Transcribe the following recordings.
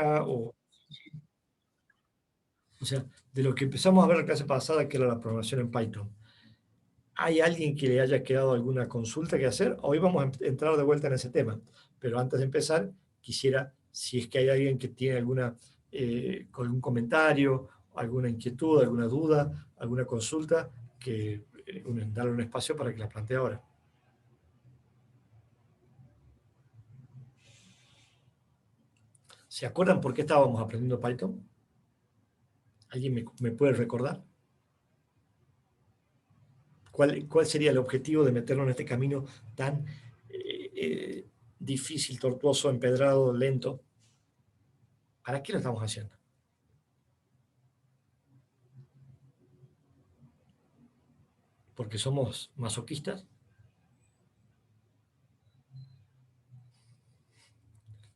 o sea, de lo que empezamos a ver la clase pasada, que era la programación en Python. ¿Hay alguien que le haya quedado alguna consulta que hacer? Hoy vamos a entrar de vuelta en ese tema, pero antes de empezar, quisiera, si es que hay alguien que tiene con algún comentario, alguna inquietud, alguna duda, alguna consulta, que darle un espacio para que la plantee ahora. ¿Se acuerdan por qué estábamos aprendiendo Python? ¿Alguien me puede recordar? ¿Cuál sería el objetivo de meternos en este camino tan difícil, tortuoso, empedrado, lento? ¿Para qué lo estamos haciendo? ¿Porque somos masoquistas?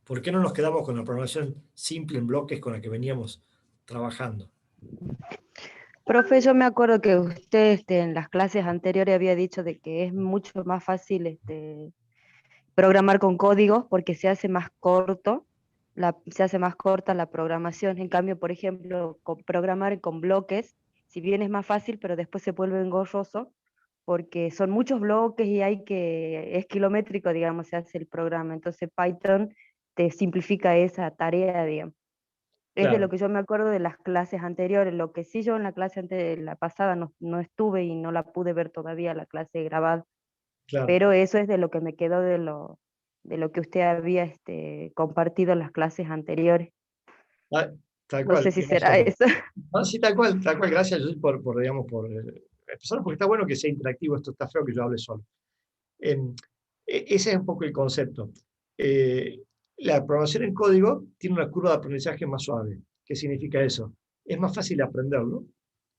¿Por qué no nos quedamos con la programación simple en bloques con la que veníamos trabajando? Profe, yo me acuerdo que usted en las clases anteriores había dicho de que es mucho más fácil programar con códigos porque se hace más corto, se hace más corta la programación. En cambio, por ejemplo, programar con bloques, si bien es más fácil, pero después se vuelve engorroso porque son muchos bloques y es kilométrico, digamos, se hace el programa. Entonces Python te simplifica esa tarea, digamos. Es de lo Claro, que yo me acuerdo de las clases anteriores. Lo que sí yo en la la pasada no estuve y no la pude ver todavía, la clase grabada, claro. pero eso es de lo que me quedó de lo que usted había compartido en las clases anteriores. Ah, tal No sé cual, si tiene será razón. eso. Ah, sí, tal cual, gracias José, digamos, por empezar, porque está bueno que sea interactivo, esto está feo que yo hable solo. Em, Ese es un poco el concepto. Eh, la programación en código tiene una curva de aprendizaje más suave. ¿Qué significa eso? Es más fácil aprenderlo,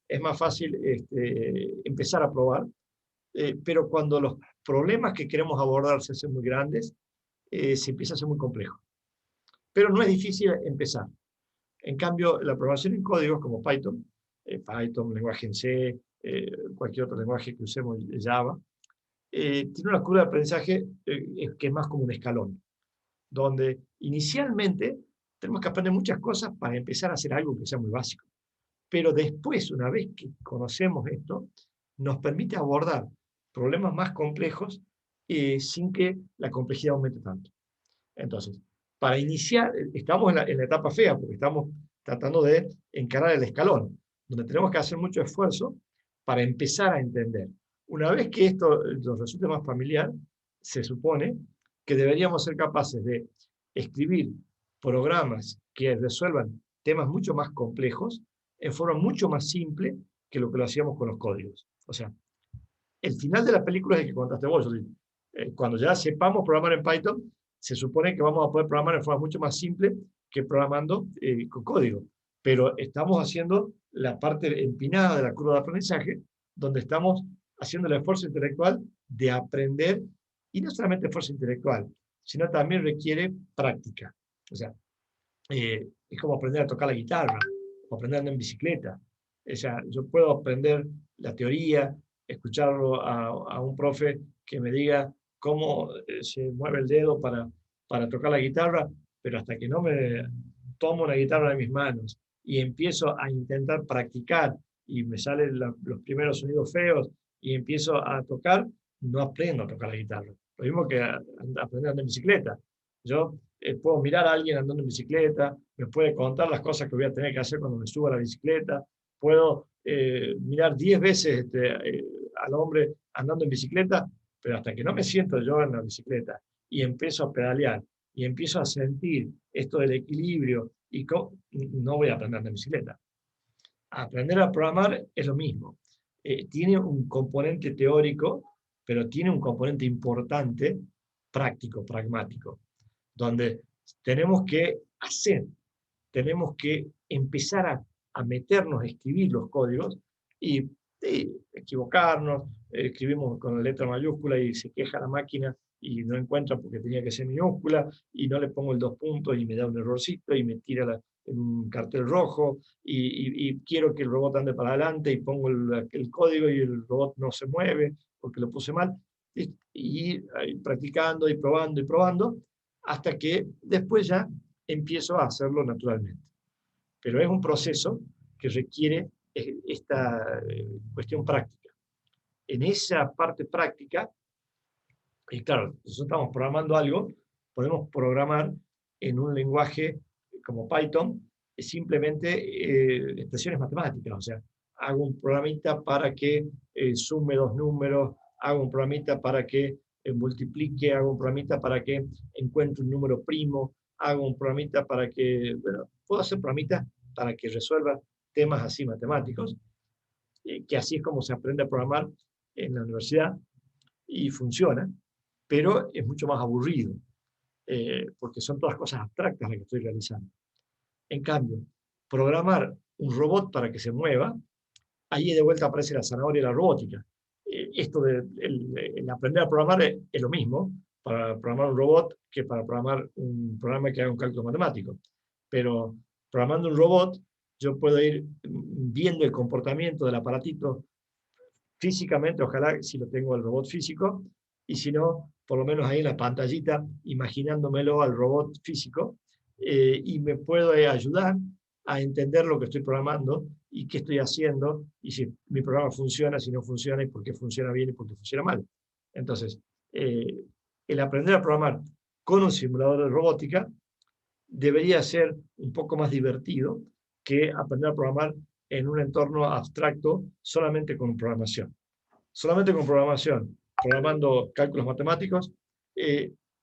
es más fácil empezar a probar, pero cuando los problemas que queremos abordar se hacen muy grandes, se empieza a ser muy complejo. Pero no es difícil empezar. En cambio, la programación en códigos como Python, lenguaje en C, cualquier otro lenguaje que usemos, Java, tiene una curva de aprendizaje que es más como un escalón, donde inicialmente tenemos que aprender muchas cosas para empezar a hacer algo que sea muy básico. Pero después, una vez que conocemos esto, nos permite abordar problemas más complejos sin que la complejidad aumente tanto. Entonces, para iniciar, estamos en la etapa fea, porque estamos tratando de encarar el escalón, donde tenemos que hacer mucho esfuerzo para empezar a entender. Una vez que esto nos resulte más familiar, se supone que deberíamos ser capaces de escribir programas que resuelvan temas mucho más complejos en forma mucho más simple que lo que lo hacíamos con los códigos. O sea, el final de la película es el que contaste vos. Cuando ya sepamos programar en Python, se supone que vamos a poder programar en forma mucho más simple que programando con código. Pero estamos haciendo la parte empinada de la curva de aprendizaje, donde estamos haciendo el esfuerzo intelectual de aprender, y no solamente esfuerzo intelectual, sino también requiere práctica. O sea, es como aprender a tocar la guitarra o aprender a andar en bicicleta. O sea, yo puedo aprender la teoría, escucharlo a un profe que me diga cómo se mueve el dedo para tocar la guitarra, pero hasta que no me tomo una guitarra de mis manos y empiezo a intentar practicar y me salen los primeros sonidos feos y empiezo a tocar, no aprendo a tocar la guitarra. Lo mismo que aprender a andar en bicicleta. Yo puedo mirar a alguien andando en bicicleta, me puede contar las cosas que voy a tener que hacer cuando me suba a la bicicleta, puedo mirar 10 veces al hombre andando en bicicleta, pero hasta que no me siento yo en la bicicleta y empiezo a pedalear y empiezo a sentir esto del equilibrio, no voy a aprender a andar en bicicleta. Aprender a programar es lo mismo. Tiene un componente teórico, pero tiene un componente importante práctico, pragmático, donde tenemos que hacer, tenemos que empezar a meternos, a escribir los códigos y equivocarnos, escribimos con la letra mayúscula y se queja la máquina y no encuentra porque tenía que ser minúscula y no le pongo el 2 puntos y me da un errorcito y me tira un cartel rojo y quiero que el robot ande para adelante y pongo el código y el robot no se mueve porque lo puse mal. Y practicando y probando hasta que después ya empiezo a hacerlo naturalmente. Pero es un proceso que requiere esta cuestión práctica. En esa parte práctica, y claro, nosotros estamos programando algo, podemos programar en un lenguaje como Python simplemente expresiones matemáticas, o sea, hago un programita para que sume dos números, hago un programita para que multiplique, hago un programita para que encuentre un número primo, hago un programita para que, bueno, puedo hacer programitas para que resuelva temas así matemáticos, que así es como se aprende a programar en la universidad y funciona, pero es mucho más aburrido, porque son todas cosas abstractas las que estoy realizando. En cambio, programar un robot para que se mueva, ahí de vuelta aparece la zanahoria y la robótica. Esto de el aprender a programar es lo mismo para programar un robot que para programar un programa que haga un cálculo matemático. Pero programando un robot, yo puedo ir viendo el comportamiento del aparatito físicamente, ojalá si lo tengo el robot físico, y si no, por lo menos ahí en la pantallita, imaginándomelo al robot físico, y me puedo ayudar a entender lo que estoy programando y qué estoy haciendo, y si mi programa funciona, si no funciona, y por qué funciona bien y por qué funciona mal. Entonces, el aprender a programar con un simulador de robótica debería ser un poco más divertido que aprender a programar en un entorno abstracto solamente con programación. Solamente con programación, programando cálculos matemáticos,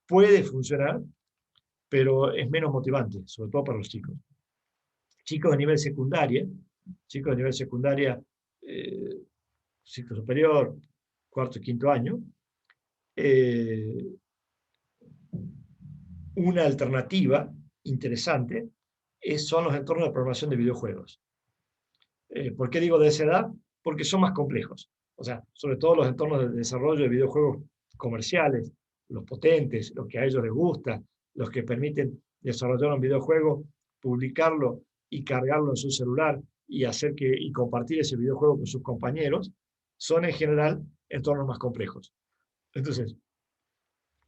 puede funcionar, pero es menos motivante, sobre todo para los chicos. Chicos de nivel secundaria, chicos de nivel secundaria, ciclo superior, cuarto y quinto año, una alternativa interesante son los entornos de programación de videojuegos. ¿Por qué digo de esa edad? Porque son más complejos. O sea, sobre todo los entornos de desarrollo de videojuegos comerciales, los potentes, los que a ellos les gusta, los que permiten desarrollar un videojuego, publicarlo y cargarlo en su celular y y compartir ese videojuego con sus compañeros, son en general entornos más complejos. Entonces,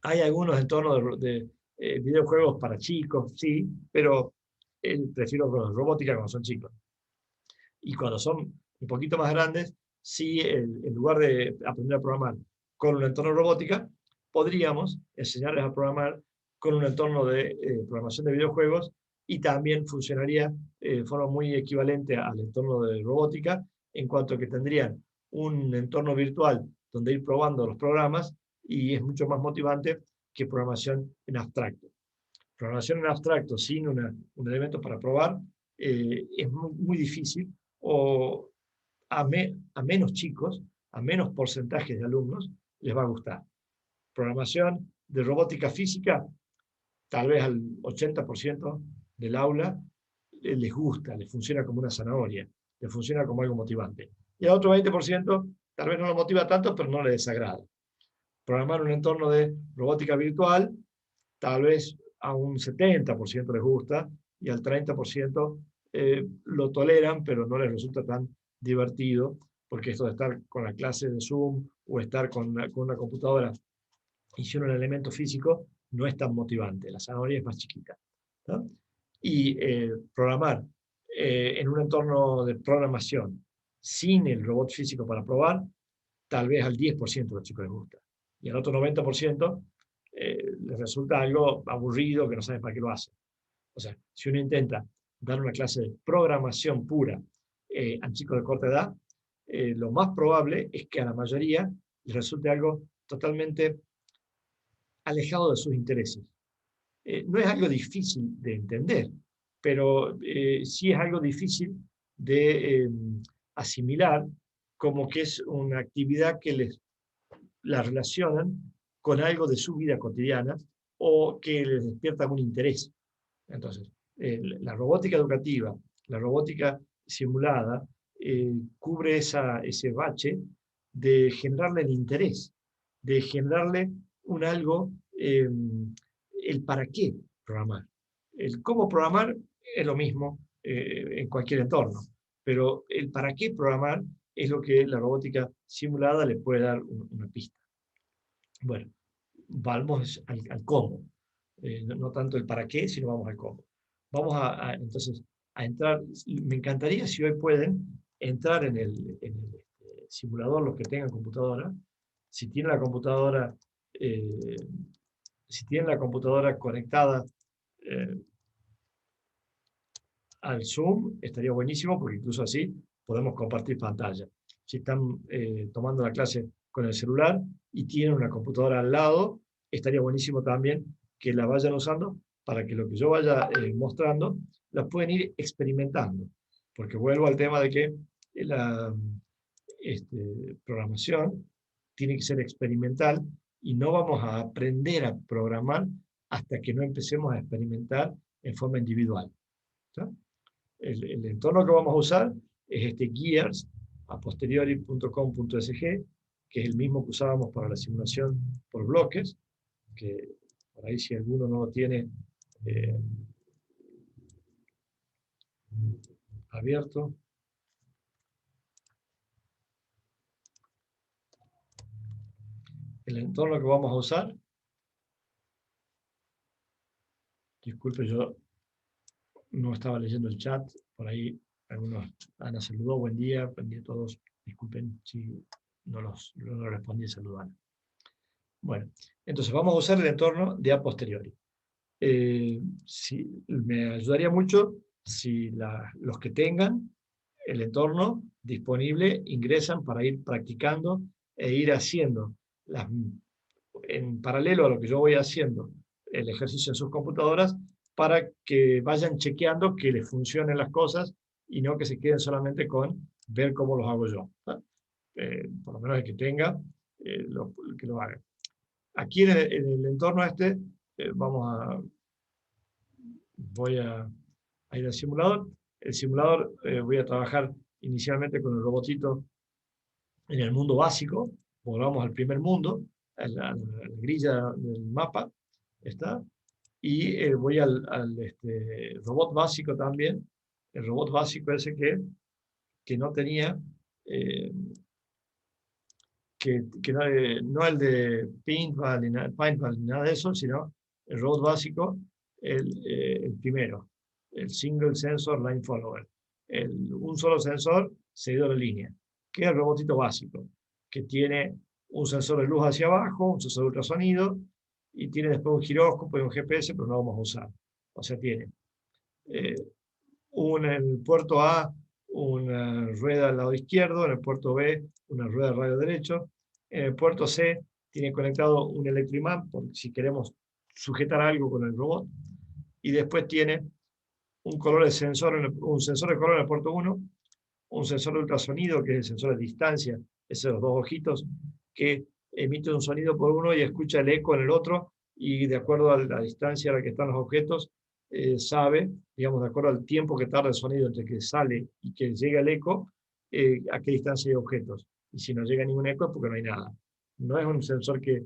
hay algunos entornos de videojuegos para chicos, sí, pero prefiero robótica cuando son chicos. Y cuando son un poquito más grandes, sí, en lugar de aprender a programar con un entorno de robótica, podríamos enseñarles a programar con un entorno de programación de videojuegos y también funcionaría de forma muy equivalente al entorno de robótica, en cuanto a que tendrían un entorno virtual donde ir probando los programas y es mucho más motivante que programación en abstracto. Programación en abstracto sin un elemento para probar es muy difícil o a menos chicos, a menos porcentajes de alumnos, les va a gustar. Programación de robótica física, tal vez al 80% del aula les gusta, les funciona como una zanahoria, les funciona como algo motivante. Y al otro 20% tal vez no lo motiva tanto, pero no le desagrada. Programar un entorno de robótica virtual, tal vez a un 70% les gusta y al 30% lo toleran, pero no les resulta tan divertido, porque esto de estar con la clase de Zoom o estar con una computadora y sin un elemento físico no es tan motivante. La zanahoria es más chiquita, ¿no? Y programar en un entorno de programación sin el robot físico para probar, tal vez al 10% de los chicos les gusta. Y al otro 90% les resulta algo aburrido que no saben para qué lo hacen. O sea, si uno intenta dar una clase de programación pura a chicos de corta edad, lo más probable es que a la mayoría les resulte algo totalmente alejado de sus intereses. No es algo difícil de entender, pero sí es algo difícil de asimilar como que es una actividad que la relacionan con algo de su vida cotidiana o que les despierta algún interés. Entonces, la robótica educativa, la robótica simulada, cubre ese bache de generarle el interés, de generarle un algo, el para qué programar. El cómo programar es lo mismo en cualquier entorno, pero el para qué programar es lo que la robótica simulada le puede dar una pista. Bueno, vamos al cómo. no tanto el para qué, sino vamos al cómo. Vamos entonces a entrar, me encantaría si hoy pueden entrar en el simulador los que tengan computadora, si tienen la computadora, eh, si tienen la computadora conectada eh, al Zoom, estaría buenísimo porque incluso así podemos compartir pantalla. Si están tomando la clase con el celular y tienen una computadora al lado, estaría buenísimo también que la vayan usando para que lo que yo vaya mostrando la pueden ir experimentando. Porque vuelvo al tema de que la programación tiene que ser experimental y no vamos a aprender a programar hasta que no empecemos a experimentar en forma individual. ¿Está? El entorno que vamos a usar es este Gears, a posteriori.com.sg, que es el mismo que usábamos para la simulación por bloques, que por ahí si alguno no lo tiene abierto. El entorno que vamos a usar, disculpe, yo no estaba leyendo el chat, por ahí algunos, Ana saludó, buen día a todos, disculpen si no respondí saludar. Bueno, entonces vamos a usar el entorno de a posteriori. Me ayudaría mucho si los que tengan el entorno disponible ingresan para ir practicando e ir haciendo en paralelo a lo que yo voy haciendo el ejercicio en sus computadoras para que vayan chequeando que les funcionen las cosas y no que se queden solamente con ver cómo los hago yo. Por lo menos el que tenga, que lo haga. Aquí en el entorno voy a ir al simulador. El simulador voy a trabajar inicialmente con el robotito en el mundo básico. Volvamos al primer mundo, a la grilla del mapa. ¿Está? Y voy al robot básico también. El robot básico ese que no tenía, que no el de Paintball ni nada de eso, sino el robot básico, el primero, el Single Sensor Line Follower, un solo sensor seguido de línea, que es el robotito básico, que tiene un sensor de luz hacia abajo, un sensor de ultrasonido, y tiene después un giróscopo y un GPS, pero no vamos a usar. O sea, tiene en el puerto A una rueda al lado izquierdo, en el puerto B una rueda al radio derecho, en el puerto C tiene conectado un electroimán por si queremos sujetar algo con el robot, y después tiene un sensor de color en el puerto 1, un sensor de ultrasonido que es el sensor de distancia, esos dos ojitos que emite un sonido por uno y escucha el eco en el otro, y de acuerdo a la distancia a la que están los objetos, sabe, digamos, de acuerdo al tiempo que tarda el sonido entre que sale y que llega el eco, a qué distancia hay objetos. Y si no llega ningún eco es porque no hay nada. No es un sensor que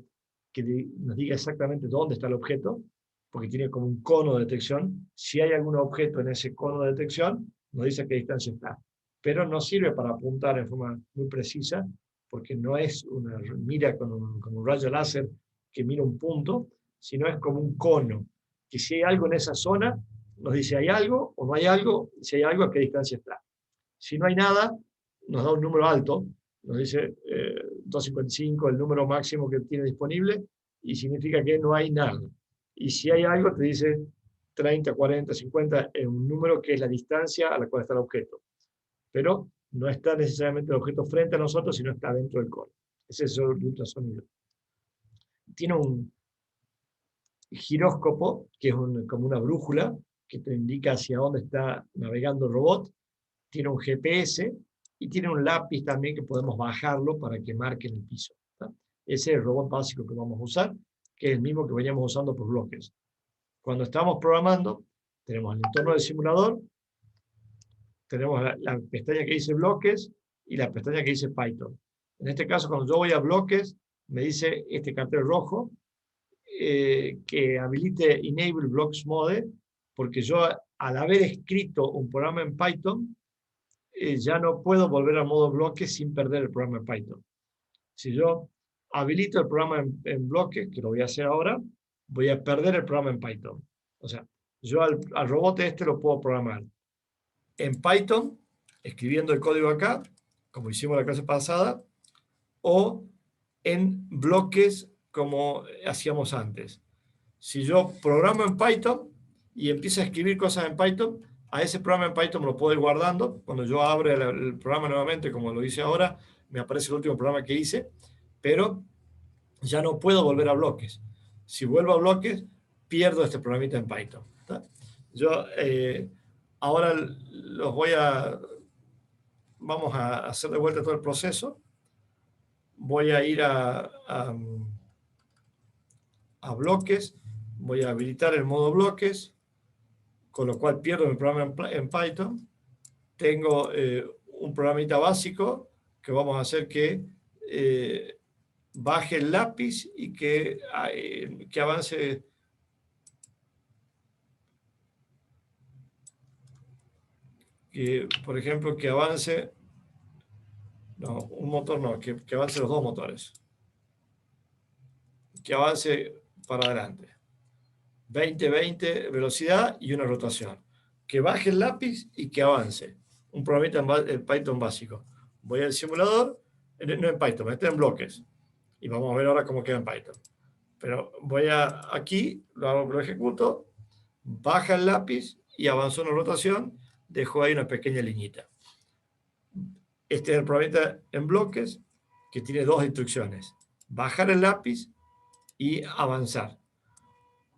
nos diga exactamente dónde está el objeto, porque tiene como un cono de detección. Si hay algún objeto en ese cono de detección, nos dice a qué distancia está. Pero no sirve para apuntar en forma muy precisa, porque no es una mira con un rayo láser que mira un punto, sino es como un cono, que si hay algo en esa zona, nos dice hay algo o no hay algo, si hay algo a qué distancia está. Si no hay nada, nos da un número alto, nos dice 255, el número máximo que tiene disponible, y significa que no hay nada. Y si hay algo, te dice 30, 40, 50, es un número que es la distancia a la cual está el objeto. Pero no está necesariamente el objeto frente a nosotros, sino está dentro del cono. Ese es el ultrasonido. Tiene un giróscopo, que es como una brújula, que te indica hacia dónde está navegando el robot. Tiene un GPS y tiene un lápiz también que podemos bajarlo para que marque en el piso. ¿Tá? Ese es el robot básico que vamos a usar, que es el mismo que veníamos usando por bloques. Cuando estamos programando, tenemos el entorno del simulador, tenemos la pestaña que dice bloques y la pestaña que dice Python. En este caso, cuando yo voy a bloques, me dice este cartel rojo que habilite Enable Blocks Mode, porque yo, al haber escrito un programa en Python, ya no puedo volver al modo bloques sin perder el programa en Python. Si yo habilito el programa en bloques, que lo voy a hacer ahora, voy a perder el programa en Python. O sea, yo al robot lo puedo programar en Python, escribiendo el código acá, como hicimos la clase pasada, o en bloques como hacíamos antes. Si yo programo en Python y empiezo a escribir cosas en Python, a ese programa en Python me lo puedo ir guardando. Cuando yo abro el programa nuevamente, como lo hice ahora, me aparece el último programa que hice, pero ya no puedo volver a bloques. Si vuelvo a bloques, pierdo este programita en Python. ¿Está? Yo ahora vamos a hacer de vuelta todo el proceso. Voy a ir a bloques, voy a habilitar el modo bloques, con lo cual pierdo mi programa en Python. Tengo un programita básico que vamos a hacer que baje el lápiz y que avance. Por ejemplo, que avance. No, un motor no, que avance los dos motores. Que avance para adelante. 20-20 velocidad y una rotación. Que baje el lápiz y que avance. Un programita en Python básico. Voy al simulador, no en Python, está en bloques. Y vamos a ver ahora cómo queda en Python. Pero voy aquí, lo ejecuto, baja el lápiz y avanzó una rotación, dejo ahí una pequeña liñita. Este es el programita en bloques que tiene dos instrucciones. Bajar el lápiz y avanzar.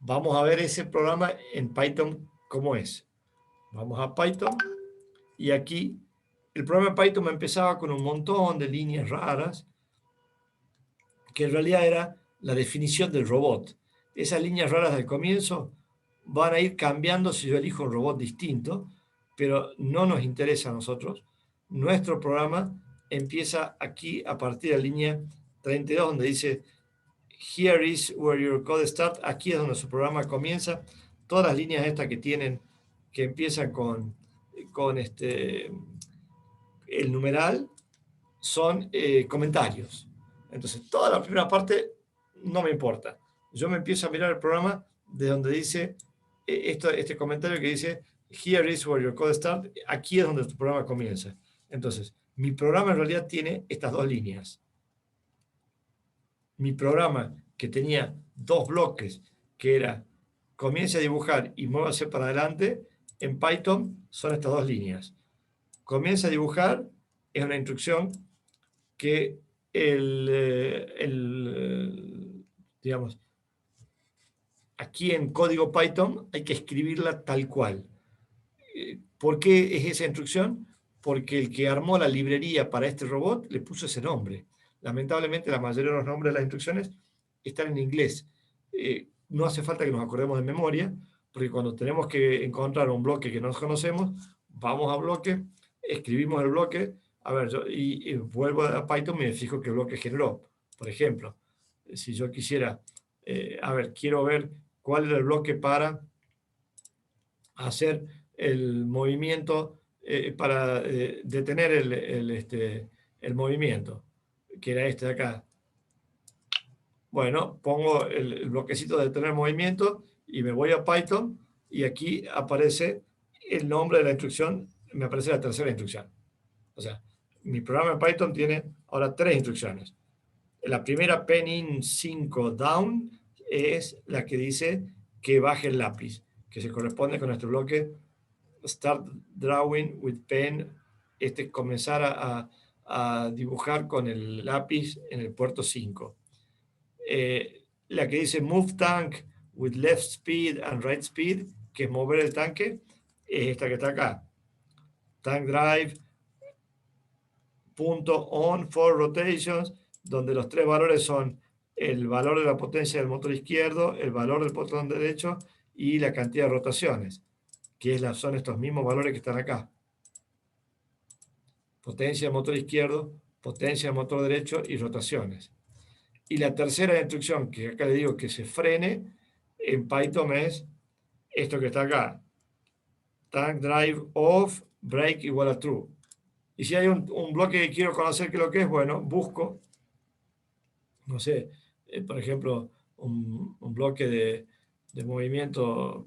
Vamos a ver ese programa en Python cómo es. Vamos a Python y aquí el programa en Python me empezaba con un montón de líneas raras que en realidad era la definición del robot. Esas líneas raras del comienzo van a ir cambiando si yo elijo un robot distinto, pero no nos interesa a nosotros. Nuestro programa empieza aquí a partir de la línea 32, donde dice Here is where your code starts. Aquí es donde su programa comienza. Todas las líneas estas que empiezan con el numeral son comentarios. Entonces, toda la primera parte no me importa. Yo me empiezo a mirar el programa de donde dice este comentario que dice Here is where your code starts. Aquí es donde tu programa comienza. Entonces, mi programa en realidad tiene estas dos líneas. Mi programa, que tenía dos bloques, que era comience a dibujar y muévase para adelante, en Python son estas dos líneas. Comienza a dibujar es una instrucción que digamos, aquí en código Python hay que escribirla tal cual. ¿Por qué es esa instrucción? Porque el que armó la librería para este robot le puso ese nombre. Lamentablemente la mayoría de los nombres de las instrucciones están en inglés. No hace falta que nos acordemos de memoria, porque cuando tenemos que encontrar un bloque que no conocemos, vamos a bloque, escribimos el bloque, a ver, y vuelvo a Python y me fijo qué bloque generó. Por ejemplo, si yo quisiera, quiero ver cuál era el bloque para hacer el movimiento, para detener el movimiento, que era este de acá. Bueno, pongo el bloquecito de detener movimiento y me voy a Python y aquí aparece el nombre de la instrucción, me aparece la tercera instrucción. O sea, mi programa en Python tiene ahora tres instrucciones. La primera, pen 5 down, es la que dice que baje el lápiz, que se corresponde con nuestro bloque Start Drawing with Pen, comenzar a dibujar con el lápiz en el puerto 5. La que dice Move Tank with Left Speed and Right Speed, que es mover el tanque, es esta que está acá. Tank Drive, punto on for rotations, donde los tres valores son el valor de la potencia del motor izquierdo, el valor del botón derecho y la cantidad de rotaciones, que son estos mismos valores que están acá. Potencia del motor izquierdo, potencia del motor derecho y rotaciones. Y la tercera instrucción, que acá le digo que se frene, en Python es esto que está acá. Tank drive off, break igual a true. Y si hay un bloque que quiero conocer qué es lo que es, bueno, busco, no sé, por ejemplo, un bloque de movimiento,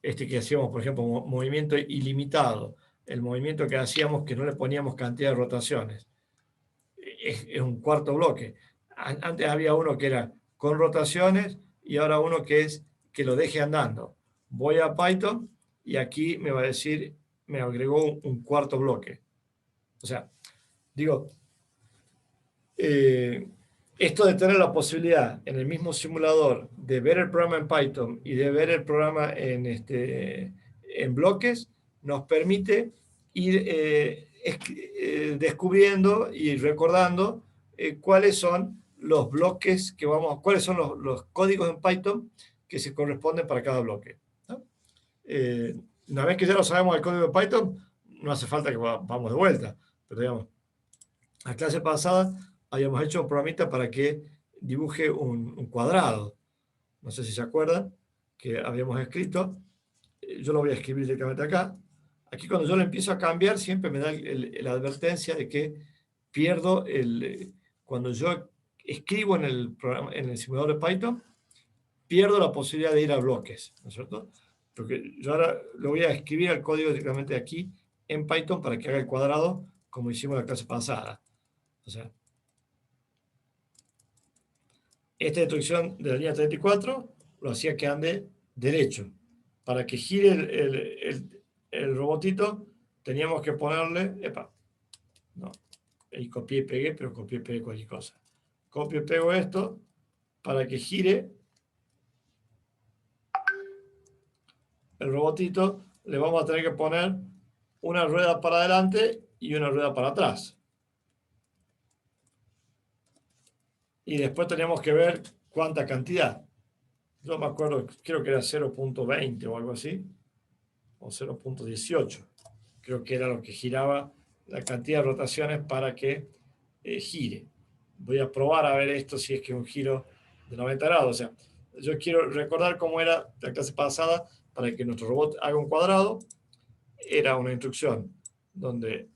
que hacíamos, por ejemplo, movimiento ilimitado, el movimiento que hacíamos que no le poníamos cantidad de rotaciones, es un cuarto bloque. Antes había uno que era con rotaciones y ahora uno que es que lo deje andando. Voy a Python y aquí me va a decir, me agregó un cuarto bloque. O sea, digo, esto de tener la posibilidad en el mismo simulador de ver el programa en Python y de ver el programa en bloques, nos permite ir descubriendo y recordando cuáles son los bloques que cuáles son los códigos en Python que se corresponden para cada bloque, ¿no? Una vez que ya lo sabemos el código de Python, no hace falta que vamos de vuelta, pero digamos, la clase pasada habíamos hecho un programita para que dibuje un cuadrado. No sé si se acuerdan que habíamos escrito. Yo lo voy a escribir directamente acá. Aquí cuando yo lo empiezo a cambiar, siempre me da la advertencia de que pierdo cuando yo escribo en el simulador de Python, pierdo la posibilidad de ir a bloques, ¿no es cierto? Porque yo ahora lo voy a escribir al código directamente aquí en Python para que haga el cuadrado como hicimos la clase pasada. O sea, esta instrucción de la línea 34 lo hacía que ande derecho. Para que gire el robotito, teníamos que ponerle, no, ahí copié y pegué, pero copié y pegué cualquier cosa. Copio y pego esto para que gire el robotito. Le vamos a tener que poner una rueda para adelante y una rueda para atrás. Y después teníamos que ver cuánta cantidad. Yo me acuerdo, creo que era 0.20 o algo así, o 0.18. Creo que era lo que giraba la cantidad de rotaciones para que gire. Voy a probar a ver esto si es que es un giro de 90 grados. O sea, yo quiero recordar cómo era la clase pasada para que nuestro robot haga un cuadrado. Era una instrucción donde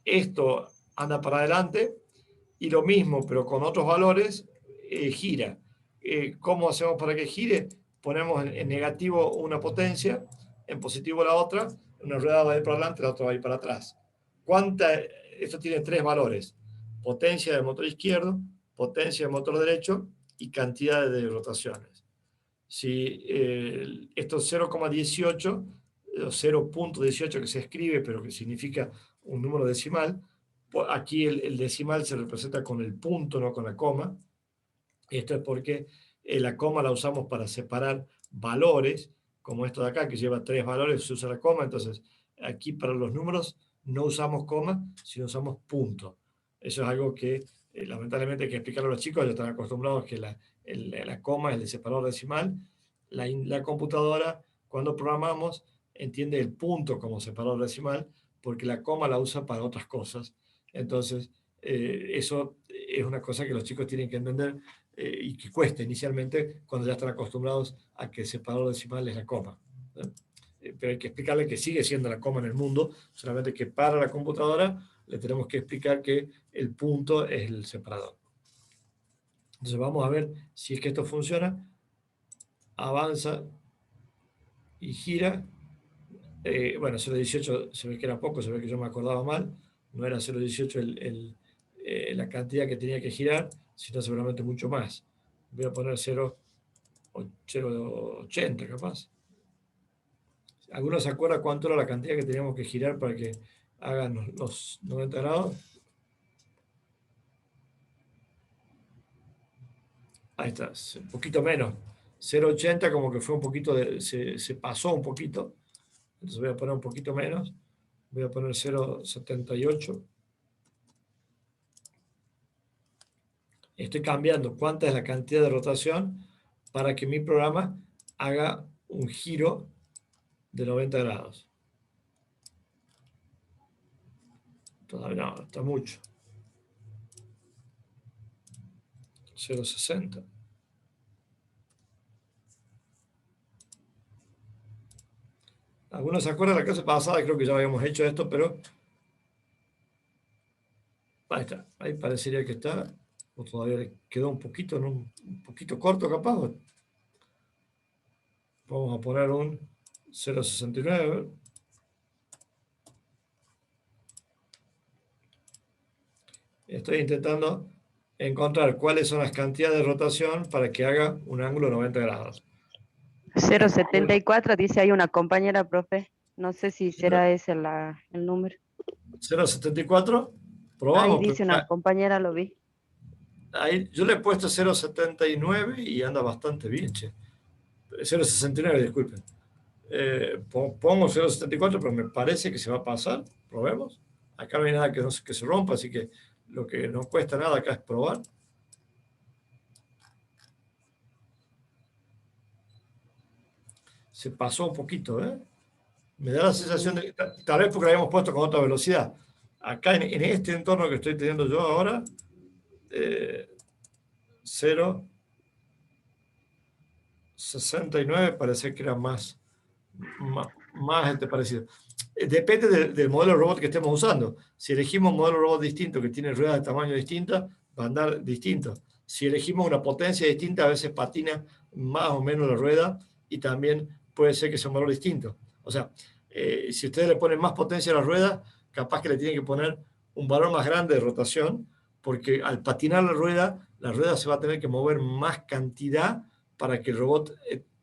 esto anda para adelante y lo mismo, pero con otros valores, gira. ¿Cómo hacemos para que gire? Ponemos en negativo una potencia, en positivo la otra, una rueda va a ir para adelante, la otra va a ir para atrás. Esto tiene tres valores: potencia del motor izquierdo, potencia del motor derecho y cantidad de rotaciones. Si estos 0,18 o 0.18 que se escribe, pero que significa un número decimal, aquí el decimal se representa con el punto, no con la coma. Esto es porque la coma la usamos para separar valores, como esto de acá, que lleva 3 valores, se usa la coma. Entonces, aquí para los números no usamos coma, sino usamos punto. Eso es algo que lamentablemente hay que explicarlo a los chicos. Ya están acostumbrados que la coma es el separador decimal. La computadora, cuando programamos, entiende el punto como separador decimal, porque la coma la usa para otras cosas. Entonces, eso es una cosa que los chicos tienen que entender y que cuesta inicialmente cuando ya están acostumbrados a que el separador decimal es la coma. Pero hay que explicarle que sigue siendo la coma en el mundo, solamente que para la computadora le tenemos que explicar que el punto es el separador. Entonces vamos a ver si es que esto funciona. Avanza y gira. Bueno, 0.18 se ve que era poco, se ve que yo me acordaba mal. No era 0.18 la cantidad que tenía que girar, sino seguramente mucho más. Voy a poner 0.80 capaz. ¿Alguno se acuerda cuánto era la cantidad que teníamos que girar para que hagan los 90 grados? Ahí está, un poquito menos. 0.80 como que fue un poquito, se pasó un poquito. Entonces voy a poner un poquito menos. Voy a poner 0.78. Estoy cambiando cuánta es la cantidad de rotación para que mi programa haga un giro de 90 grados. Todavía no, está mucho. 0.60. Algunos se acuerdan de la clase pasada, creo que ya habíamos hecho esto, pero ahí está, ahí parecería que está. o todavía le quedó un poquito, ¿no? Un poquito corto capaz. Vamos a poner un 0,69. Estoy intentando encontrar cuáles son las cantidades de rotación para que haga un ángulo de 90 grados. 0,74 dice ahí una compañera, profe. No sé si será ese el número. 0,74. Ahí Probamos, pero dice una compañera, lo vi. ahí, yo le he puesto 0,79 y anda bastante bien, che. 0,69, disculpen. Pongo 0,74, pero me parece que se va a pasar. Probemos. Acá no hay nada que se rompa, así que lo que no cuesta nada acá es probar. Se pasó un poquito, ¿eh? Me da la sensación de que tal vez porque lo habíamos puesto con otra velocidad. Acá en este entorno que estoy teniendo yo ahora, 0,69 parece que era más parecido. Depende del modelo de robot que estemos usando. Si elegimos un modelo de robot distinto que tiene ruedas de tamaño distinta, va a andar distinto. Si elegimos una potencia distinta, a veces patina más o menos la rueda y también puede ser que sea un valor distinto. O sea, si ustedes le ponen más potencia a la rueda, capaz que le tienen que poner un valor más grande de rotación, porque al patinar la rueda se va a tener que mover más cantidad para que el robot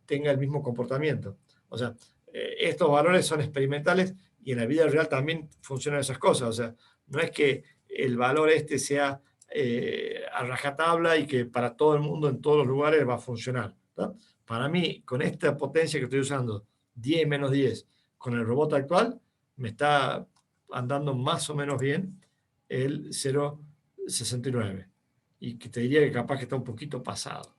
tenga el mismo comportamiento. O sea, estos valores son experimentales y en la vida real también funcionan esas cosas. O sea, no es que el valor este sea a rajatabla y que para todo el mundo, en todos los lugares, va a funcionar. ¿No? Para mí, con esta potencia que estoy usando, 10 menos 10, con el robot actual, me está andando más o menos bien el 0,69. Y que te diría que capaz que está un poquito pasado.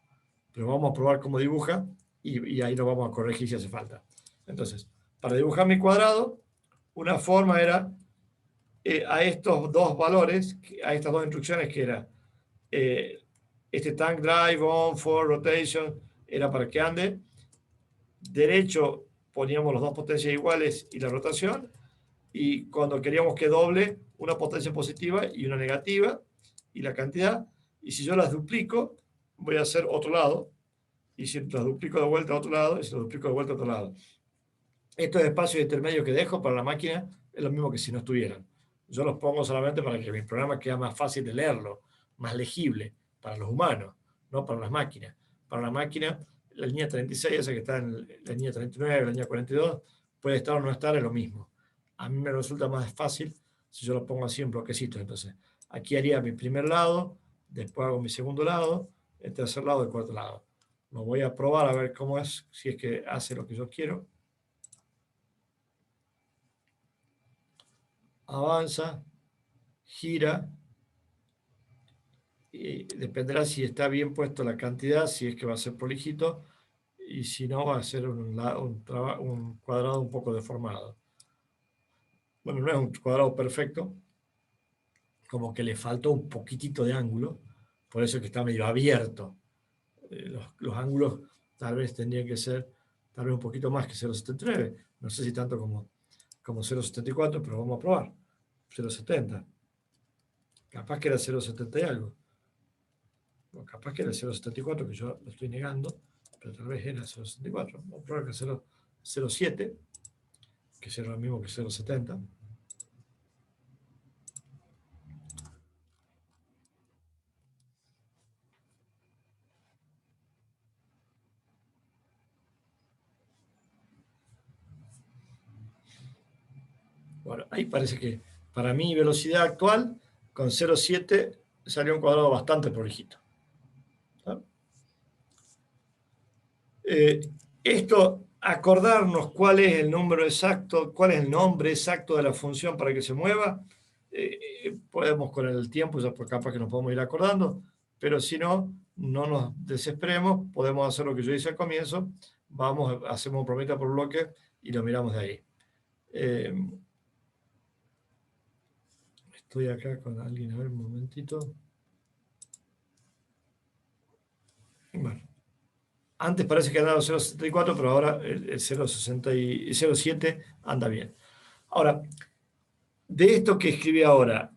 Pero vamos a probar cómo dibuja y ahí lo vamos a corregir si hace falta. Entonces, para dibujar mi cuadrado, una forma era a estos dos valores, a estas dos instrucciones que era este tank drive, on, for, rotation, era para que ande. Derecho poníamos las dos potencias iguales y la rotación. Y cuando queríamos que doble, una potencia positiva y una negativa, y la cantidad. Y si yo las duplico, voy a hacer otro lado. Y si las duplico de vuelta a otro lado, y si las duplico de vuelta a otro lado. Estos espacios intermedios que dejo para la máquina es lo mismo que si no estuvieran. Yo los pongo solamente para que mi programa quede más fácil de leerlo, más legible para los humanos, no para las máquinas. Para la máquina, la línea 36, esa que está en la línea 39, la línea 42, puede estar o no estar, es lo mismo. A mí me resulta más fácil si yo lo pongo así en bloquecitos. Entonces, aquí haría mi primer lado, después hago mi segundo lado, el tercer lado, el cuarto lado. Lo voy a probar a ver cómo es, si es que hace lo que yo quiero. Avanza, gira, y dependerá si está bien puesto la cantidad, si es que va a ser prolijito, y si no va a ser un cuadrado un poco deformado. Bueno, no es un cuadrado perfecto, como que le faltó un poquitito de ángulo, por eso es que está medio abierto. Los ángulos tal vez tendrían que ser tal vez un poquito más que 0,79, no sé si tanto como 0,74, pero vamos a probar. 0,70. Capaz que era 0,70 y algo. Bueno, capaz que era 0,74, que yo lo estoy negando, pero tal vez era 0,74. Vamos a probar que 0,07, que será lo mismo que 0,70. Bueno, ahí parece que para mi velocidad actual, con 0,7 salió un cuadrado bastante prolijito. Esto, acordarnos cuál es el número exacto, cuál es el nombre exacto de la función para que se mueva, podemos con el tiempo, ya por capaz que nos podemos ir acordando, pero si no, no nos desesperemos, podemos hacer lo que yo hice al comienzo, hacemos un prometa por bloque y lo miramos de ahí. Estoy acá con alguien, a ver un momentito. Bueno. Antes parece que andaba 0,74, pero ahora el 0,7 anda bien. Ahora, de esto que escribí ahora,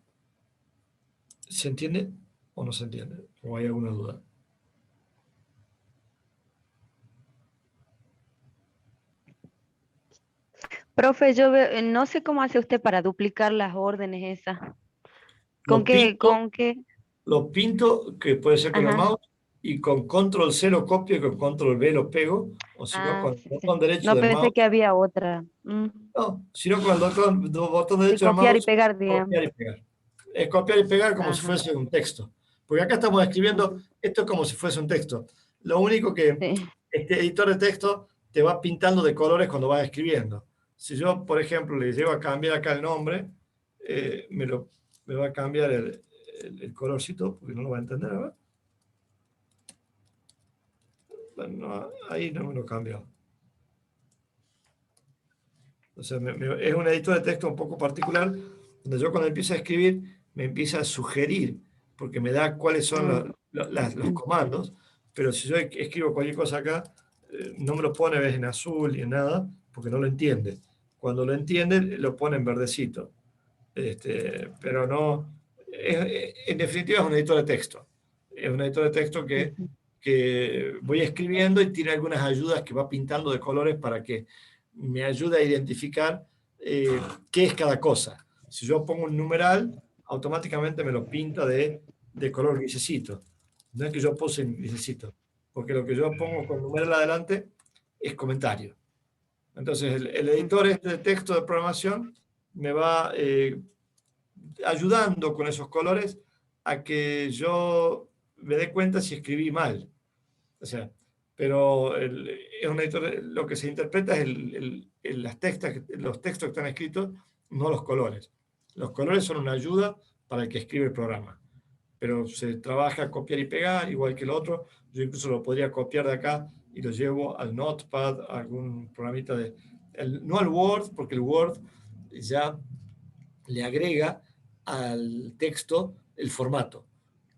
¿se entiende? ¿O no se entiende? ¿O hay alguna duda? Profe, no sé cómo hace usted para duplicar las órdenes esas. ¿Con Lo qué? pinto, ¿Con qué? lo pinto, que puede ser con el Ajá. mouse, y con control C lo copio y con control V lo pego, o si no, Ah, con el sí, sí. botón derecho No del pensé que mouse. había otra. No, sino con el botón De derecho del copiar y mouse, pegar, digamos. copiar y pegar. Es copiar y pegar como si Ajá. fuese un texto. Porque acá estamos escribiendo Ujú. esto como si fuese un texto. Lo único que Sí. este editor de texto te va pintando de colores cuando vas escribiendo. Si yo, por ejemplo, le llego a cambiar acá el nombre, eh, me, lo, me va a cambiar el colorcito, porque no lo va a entender ahora. Bueno, no, ahí no me lo cambió. O sea, es un editor de texto un poco particular, donde yo cuando empiezo a escribir me empieza a sugerir, porque me da cuáles son Mm. los comandos, pero si yo escribo cualquier cosa acá, no me lo pone ves, en azul y en nada, porque no lo entiende. Cuando lo entiende, lo pone en verdecito. Pero no, en definitiva es un editor de texto. Es un editor de texto Ujú. que voy escribiendo y tiene algunas ayudas que va pintando de colores para que me ayude a identificar eh, qué es cada cosa. Si yo pongo un numeral, automáticamente me lo pinta de color grisecito. No es que yo puse en grisecito, porque lo que yo pongo con numeral adelante es comentario. Entonces, el editor Ujú. este de texto de programación me va ayudando con esos colores a que yo me dé cuenta si escribí mal. O sea, pero es un editor, lo que se interpreta es los textos que están escritos, no los colores. Los colores son una ayuda para el que escribe el programa, pero se trabaja copiar y pegar, igual que el otro. Yo incluso lo podría copiar de acá y lo llevo al Notepad, a algún programita no al Word, porque el Word ya le agrega al texto el formato.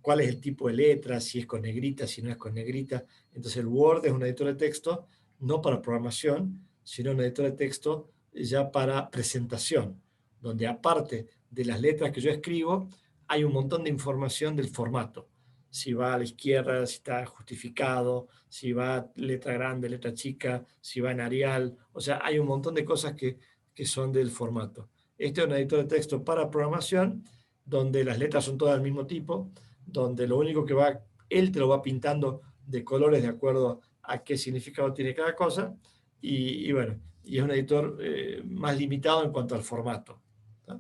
Cuál es el tipo de letra, si es con negrita, si no es con negrita. Entonces el Word es un editor de texto no para programación, sino un editor de texto ya para presentación, donde aparte de las letras que yo escribo, hay un montón de información del formato. Si va a la izquierda, si está justificado, si va letra grande, letra chica, si va en Arial. O sea, hay un montón de cosas que son del formato. Este es un editor de texto para programación, donde las letras son todas del mismo tipo, donde lo único que va, él te lo va pintando de colores de acuerdo a qué significado tiene cada cosa, y bueno, y es un editor más limitado en cuanto al formato. ¿Tá?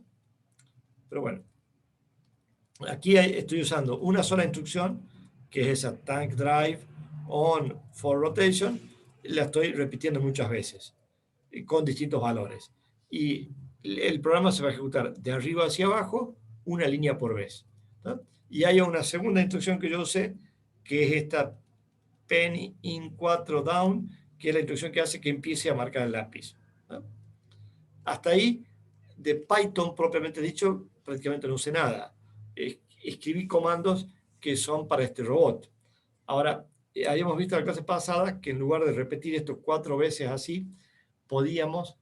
Pero bueno, aquí estoy usando una sola instrucción, que es esa tank drive on for rotation, la estoy repitiendo muchas veces, con distintos valores. Y el programa se va a ejecutar de arriba hacia abajo, una línea por vez. ¿No? Y hay una segunda instrucción que yo usé, que es esta penny in 4 down, que es la instrucción que hace que empiece a marcar el lápiz. ¿No? Hasta ahí, de Python propiamente dicho, prácticamente no usé nada. Escribí comandos que son para este robot. Ahora, habíamos visto en la clase pasada que en lugar de repetir esto 4 veces así, podíamos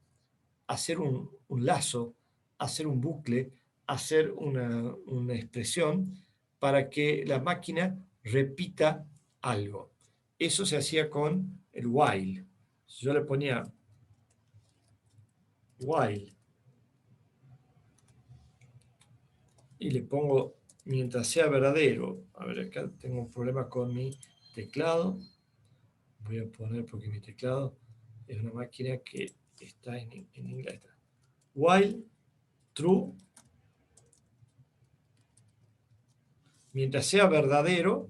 hacer un lazo, hacer un bucle, hacer una expresión para que la máquina repita algo. Eso se hacía con el while. Si yo le ponía while y le pongo mientras sea verdadero, a ver, acá tengo un problema con mi teclado, voy a poner porque mi teclado es una máquina que está en inglés. While true, mientras sea verdadero,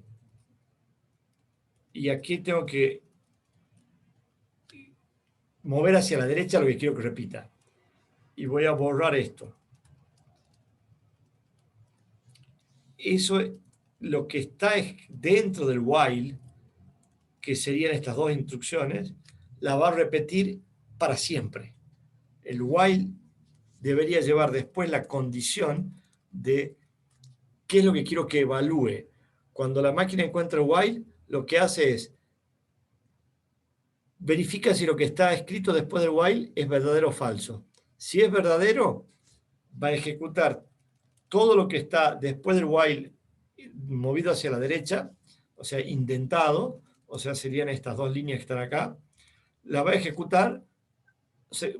y aquí tengo que mover hacia la derecha lo que quiero que repita. Y voy a borrar esto. Eso, lo que está dentro del while, que serían estas dos instrucciones, la va a repetir para siempre. El while debería llevar después la condición de qué es lo que quiero que evalúe. Cuando la máquina encuentra el while, lo que hace es verifica si lo que está escrito después del while es verdadero o falso. Si es verdadero, va a ejecutar todo lo que está después del while movido hacia la derecha, o sea, indentado, o sea, serían estas dos líneas que están acá, la va a ejecutar,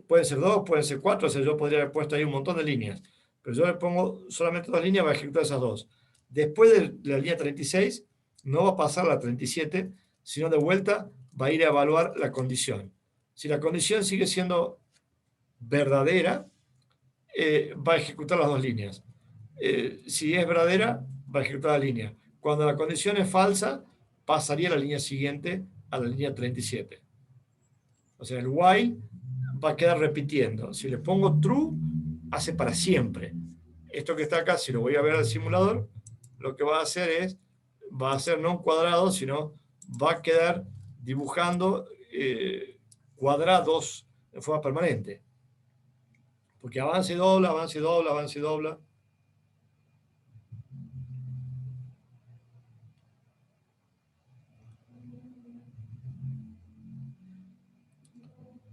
pueden ser 2, pueden ser 4, o sea, yo podría haber puesto ahí un montón de líneas, pero yo le pongo solamente 2 líneas, va a ejecutar esas 2. Después de la línea 36, no va a pasar a la 37, sino de vuelta va a ir a evaluar la condición. Si la condición sigue siendo verdadera, va a ejecutar las 2 líneas. Si es verdadera, va a ejecutar la línea. Cuando la condición es falsa, pasaría a la línea siguiente, a la línea 37. O sea, el while va a quedar repitiendo. Si le pongo true, hace para siempre. Esto que está acá, si lo voy a ver al simulador, lo que va a hacer es, va a ser no un cuadrado, sino va a quedar dibujando cuadrados de forma permanente. Porque avance y dobla, avance y dobla, avance y dobla.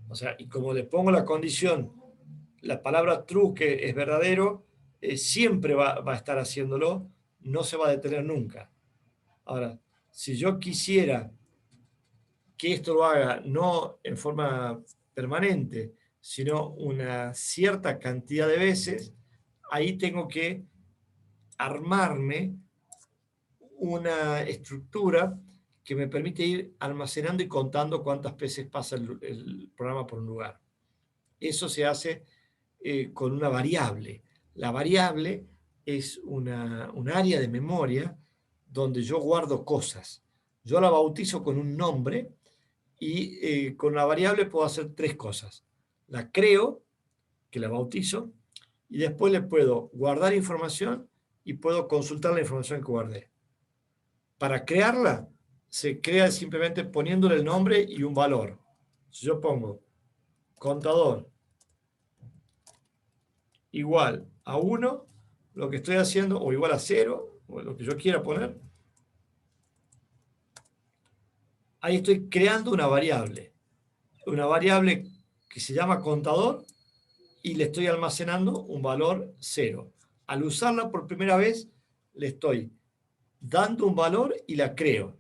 O sea, y como le pongo la condición, la palabra true, que es verdadero, siempre va a estar haciéndolo, no se va a detener nunca. Ahora, si yo quisiera que esto lo haga no en forma permanente, sino una cierta cantidad de veces, ahí tengo que armarme una estructura que me permite ir almacenando y contando cuántas veces pasa el programa por un lugar. Eso se hace con una variable. La variable es un área de memoria donde yo guardo cosas. Yo la bautizo con un nombre y con la variable puedo hacer 3 cosas. La creo, que la bautizo, y después le puedo guardar información y puedo consultar la información que guardé. Para crearla, se crea simplemente poniéndole el nombre y un valor. Si yo pongo contador igual a 1, lo que estoy haciendo, o igual a 0, o lo que yo quiera poner, ahí estoy creando una variable que se llama contador, y le estoy almacenando un valor 0. Al usarla por primera vez, le estoy dando un valor y la creo.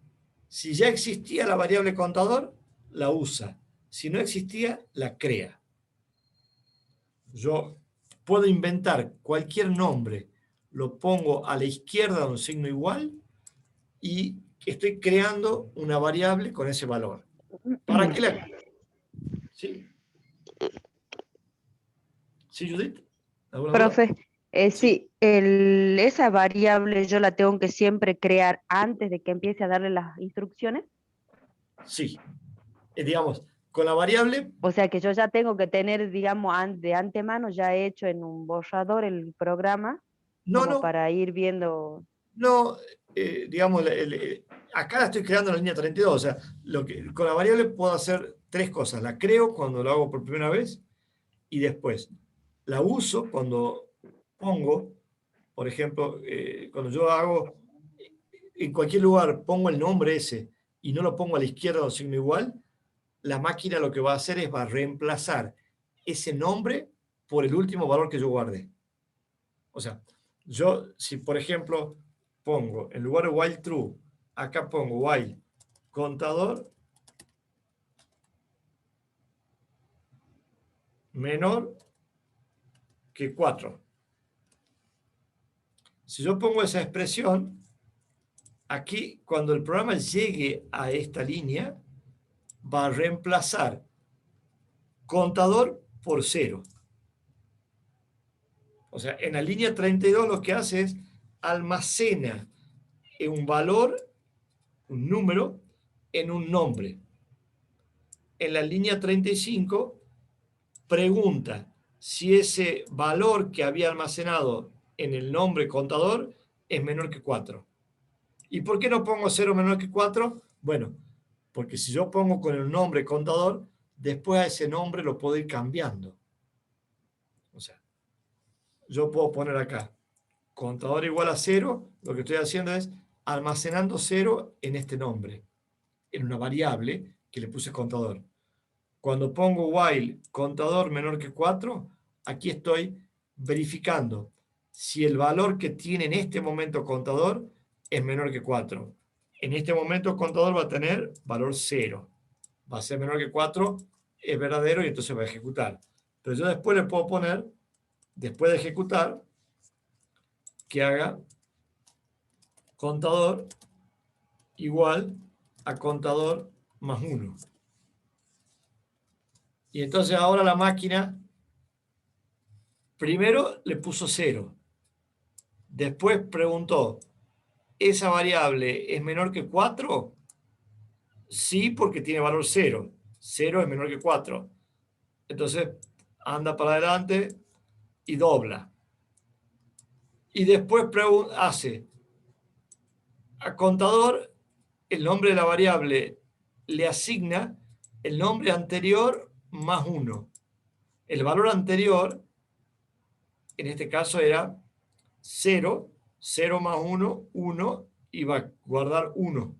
Si ya existía la variable contador, la usa. Si no existía, la crea. Yo puedo inventar cualquier nombre, lo pongo a la izquierda de un signo igual y estoy creando una variable con ese valor. ¿Para qué la...? ¿Sí? ¿Sí, Judith? ¿Alguna duda? Profe, Sí. sí, esa variable yo la tengo que siempre crear antes de que empiece a darle las instrucciones. Sí. Digamos, con la variable, O sea que yo ya tengo que tener, digamos, de antemano ya hecho en un borrador el programa, no, como no, para ir viendo. no, digamos, acá la estoy creando en la línea 32, o sea, con la variable puedo hacer 3 cosas. La creo cuando lo hago por primera vez y después la uso cuando pongo, por ejemplo, cuando yo hago, en cualquier lugar pongo el nombre ese y no lo pongo a la izquierda de un signo igual, la máquina lo que va a hacer es va a reemplazar ese nombre por el último valor que yo guardé. O sea, yo si por ejemplo pongo en lugar de while true, acá pongo while contador menor que 4. Si yo pongo esa expresión, aquí cuando el programa llegue a esta línea, va a reemplazar contador por 0. O sea, en la línea 32 lo que hace es almacena un valor, un número, en un nombre. En la línea 35 pregunta si ese valor que había almacenado en el nombre contador es menor que 4. ¿Y por qué no pongo 0 menor que 4? Bueno, porque si yo pongo con el nombre contador, después a ese nombre lo puedo ir cambiando. O sea, yo puedo poner acá contador igual a 0, lo que estoy haciendo es almacenando 0 en este nombre, en una variable que le puse contador. Cuando pongo while contador menor que 4, aquí estoy verificando si el valor que tiene en este momento contador es menor que 4. En este momento el contador va a tener valor 0. Va a ser menor que 4, es verdadero y entonces va a ejecutar. Pero yo después le puedo poner, después de ejecutar, que haga contador igual a contador más 1. Y entonces ahora la máquina primero le puso 0. Después preguntó, ¿esa variable es menor que 4? Sí, porque tiene valor 0. 0 es menor que 4. Entonces anda para adelante y dobla. Y después hace a contador, el nombre de la variable le asigna el nombre anterior más 1. El valor anterior, en este caso era 0, 0 más 1, 1, y va a guardar 1.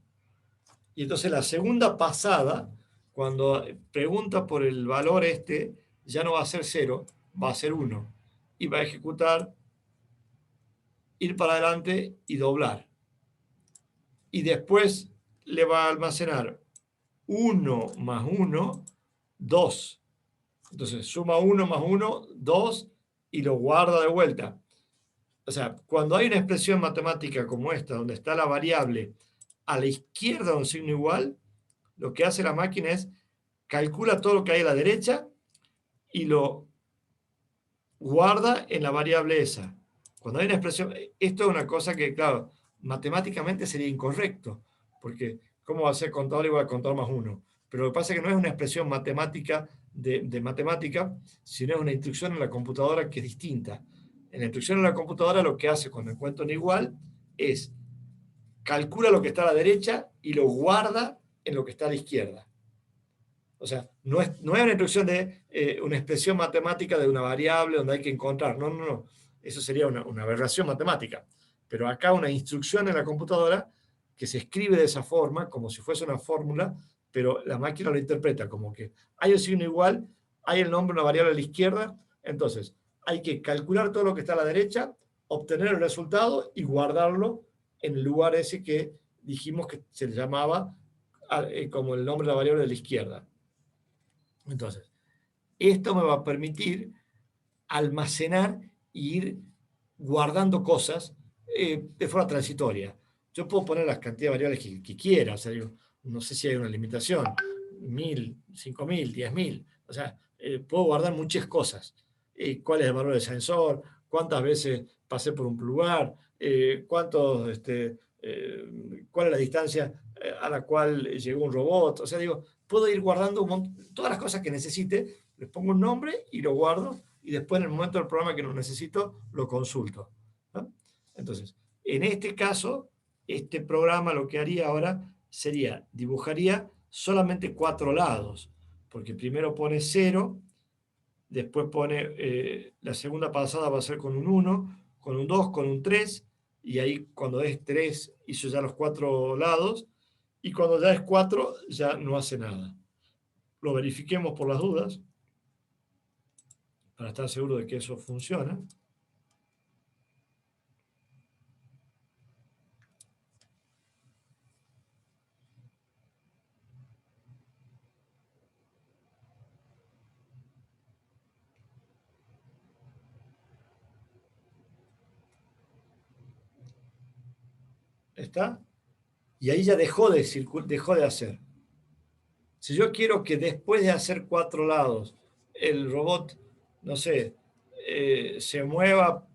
Y entonces la segunda pasada, cuando pregunta por el valor este, ya no va a ser 0, va a ser 1. Y va a ejecutar, ir para adelante y doblar. Y después le va a almacenar 1 más 1, 2. Entonces suma 1 más 1, 2, y lo guarda de vuelta. O sea, cuando hay una expresión matemática como esta, donde está la variable a la izquierda de un signo igual, lo que hace la máquina es calcula todo lo que hay a la derecha y lo guarda en la variable esa. Cuando hay una expresión, esto es una cosa que, claro, matemáticamente sería incorrecto, porque ¿cómo va a ser contador igual a contador más 1? Pero lo que pasa es que no es una expresión matemática de matemática, sino es una instrucción en la computadora que es distinta. En la instrucción en la computadora lo que hace cuando encuentra un igual es calcula lo que está a la derecha y lo guarda en lo que está a la izquierda. O sea, no es una instrucción de una expresión matemática de una variable donde hay que encontrar. No, no, no. Eso sería una aberración matemática. Pero acá una instrucción en la computadora que se escribe de esa forma, como si fuese una fórmula, pero la máquina lo interpreta como que hay un signo igual, hay el nombre de una variable a la izquierda, entonces hay que calcular todo lo que está a la derecha, obtener el resultado y guardarlo en el lugar ese que dijimos que se le llamaba como el nombre de la variable de la izquierda. Entonces, esto me va a permitir almacenar e ir guardando cosas de forma transitoria. Yo puedo poner las cantidades de variables que quiera, o sea, no sé si hay una limitación, 1000, 5000, 10.000, o sea, puedo guardar muchas cosas. ¿Cuál es el valor del sensor? ¿Cuántas veces pasé por un lugar? ¿Cuál es la distancia a la cual llegó un robot? O sea, digo, puedo ir guardando todas las cosas que necesite, les pongo un nombre y lo guardo, y después en el momento del programa que lo necesito, lo consulto, ¿no? Entonces, en este caso, este programa lo que haría ahora sería, dibujaría solamente 4 lados, porque primero pone 0, después pone, la segunda pasada va a ser con un 1, con un 2, con un 3, y ahí cuando es 3 hizo ya los 4 lados, y cuando ya es 4 ya no hace nada. Lo verifiquemos por las dudas, para estar seguro de que eso funciona. ¿Está? Y ahí ya dejó de hacer. Si yo quiero que después de hacer 4 lados, el robot, no sé, se mueva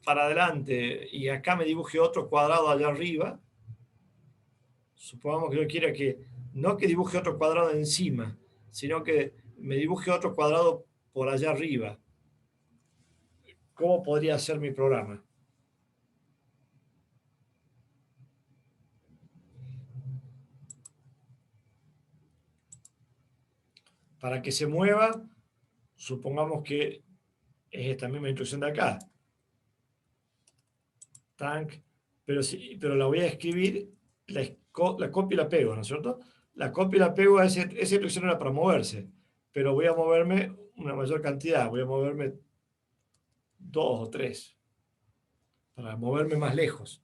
para adelante y acá me dibuje otro cuadrado allá arriba, supongamos que yo quiera que, no que dibuje otro cuadrado encima, sino que me dibuje otro cuadrado por allá arriba. ¿Cómo podría ser mi programa? Para que se mueva, supongamos que es esta misma instrucción de acá. Tank, pero la voy a escribir, la copio y la pego, ¿no es cierto? La copio y la pego a esa instrucción era para moverse, pero voy a moverme una mayor cantidad, voy a moverme 2 o 3, para moverme más lejos.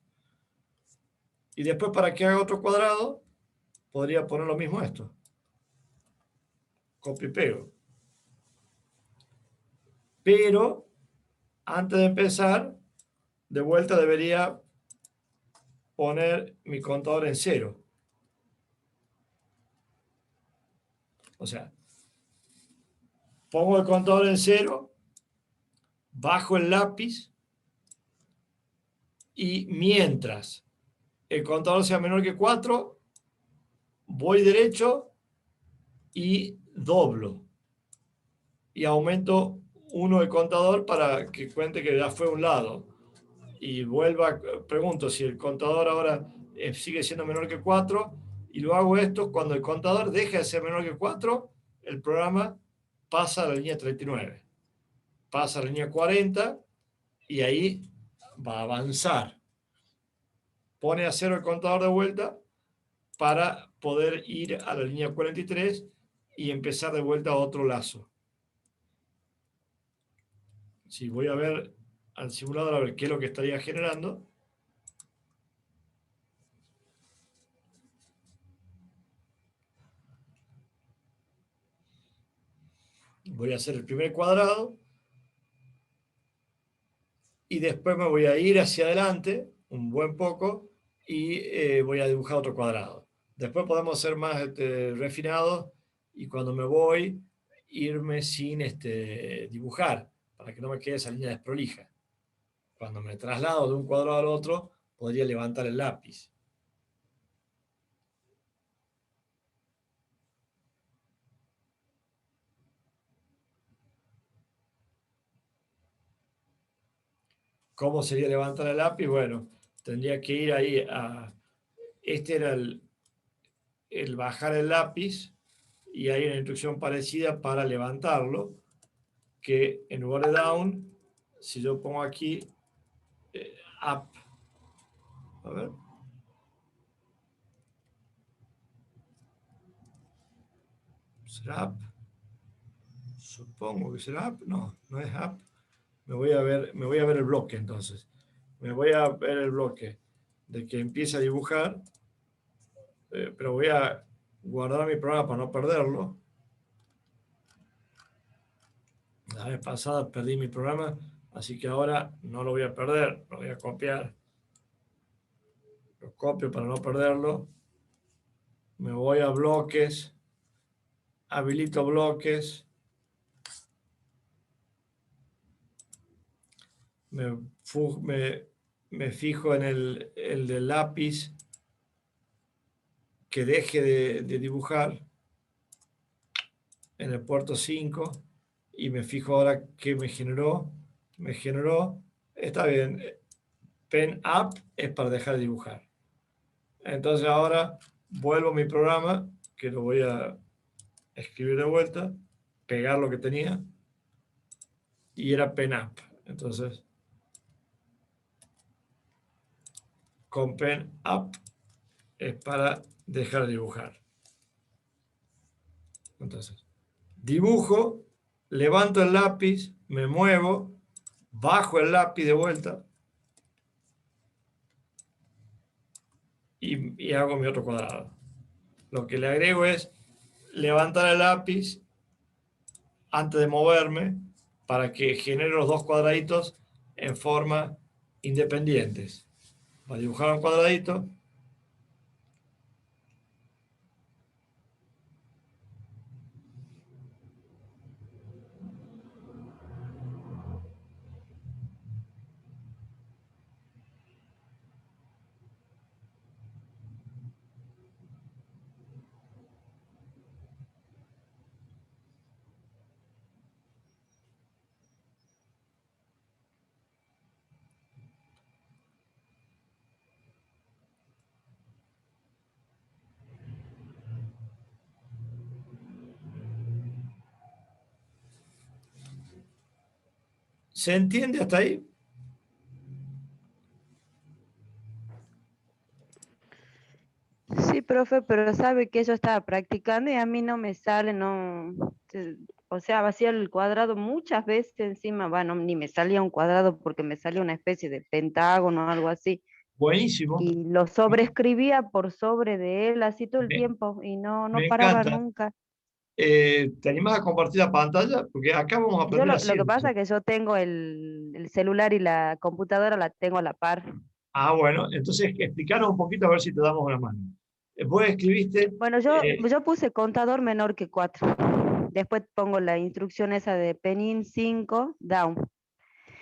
Y después, para que haga otro cuadrado, podría poner lo mismo esto. Copio y pego. Pero, antes de empezar, de vuelta debería poner mi contador en 0. O sea, pongo el contador en 0, bajo el lápiz, y mientras el contador sea menor que 4, voy derecho y doblo. Y aumento 1 el contador para que cuente que ya fue un lado. Y pregunto si el contador ahora sigue siendo menor que 4, y lo hago esto. Cuando el contador deje de ser menor que 4, el programa pasa a la línea 39, pasa a la línea 40, y ahí va a avanzar. Pone a 0 el contador de vuelta para poder ir a la línea 43 y empezar de vuelta a otro lazo. Si voy a ver al simulador a ver qué es lo que estaría generando. Voy a hacer el primer cuadrado y después me voy a ir hacia adelante un buen poco y voy a dibujar otro cuadrado. Después podemos ser más refinados, y cuando me voy, irme sin dibujar, para que no me quede esa línea desprolija. Cuando me traslado de un cuadrado al otro, podría levantar el lápiz. ¿Cómo sería levantar el lápiz? Bueno, tendría que ir ahí a... Este era el bajar el lápiz, y hay una instrucción parecida para levantarlo, que en lugar de down, si yo pongo aquí up, a ver, ¿será up? Supongo que será up. No, no es up. Me voy a ver el bloque entonces. Me voy a ver el bloque de que empiece a dibujar, pero voy a guardar mi programa para no perderlo. La vez pasada perdí mi programa, así que ahora no lo voy a perder, lo voy a copiar. Lo copio para no perderlo. Me voy a bloques, habilito bloques, me fijo en el del lápiz, que deje de dibujar en el puerto 5, y me fijo ahora que me generó, está bien, pen up es para dejar de dibujar. Entonces ahora vuelvo a mi programa, que lo voy a escribir de vuelta, pegar lo que tenía, y era pen up. Entonces, con pen up es para dejar de dibujar. Entonces, dibujo, levanto el lápiz, me muevo, bajo el lápiz de vuelta y hago mi otro cuadrado. Lo que le agrego es levantar el lápiz antes de moverme, para que genere los dos cuadraditos en forma independientes. Para dibujar un cuadradito, ¿se entiende hasta ahí? Sí, profe, pero sabe que yo estaba practicando y a mí no me sale, o sea, vacío el cuadrado muchas veces encima, bueno, ni me salía un cuadrado porque me salía una especie de pentágono o algo así. buenísimo. Y lo sobreescribía por sobre de él así todo el Me, tiempo y no me paraba encanta. nunca. ¿Te animás a compartir la pantalla? Porque acá vamos a Yo aprender lo que haciendo. pasa es que yo tengo el celular y la computadora la tengo a la par. Ah, bueno, entonces explicaros un poquito a ver si te damos una mano. Vos escribiste, Bueno, eh, yo puse contador menor que 4. Después pongo la instrucción esa de Penin 5 down.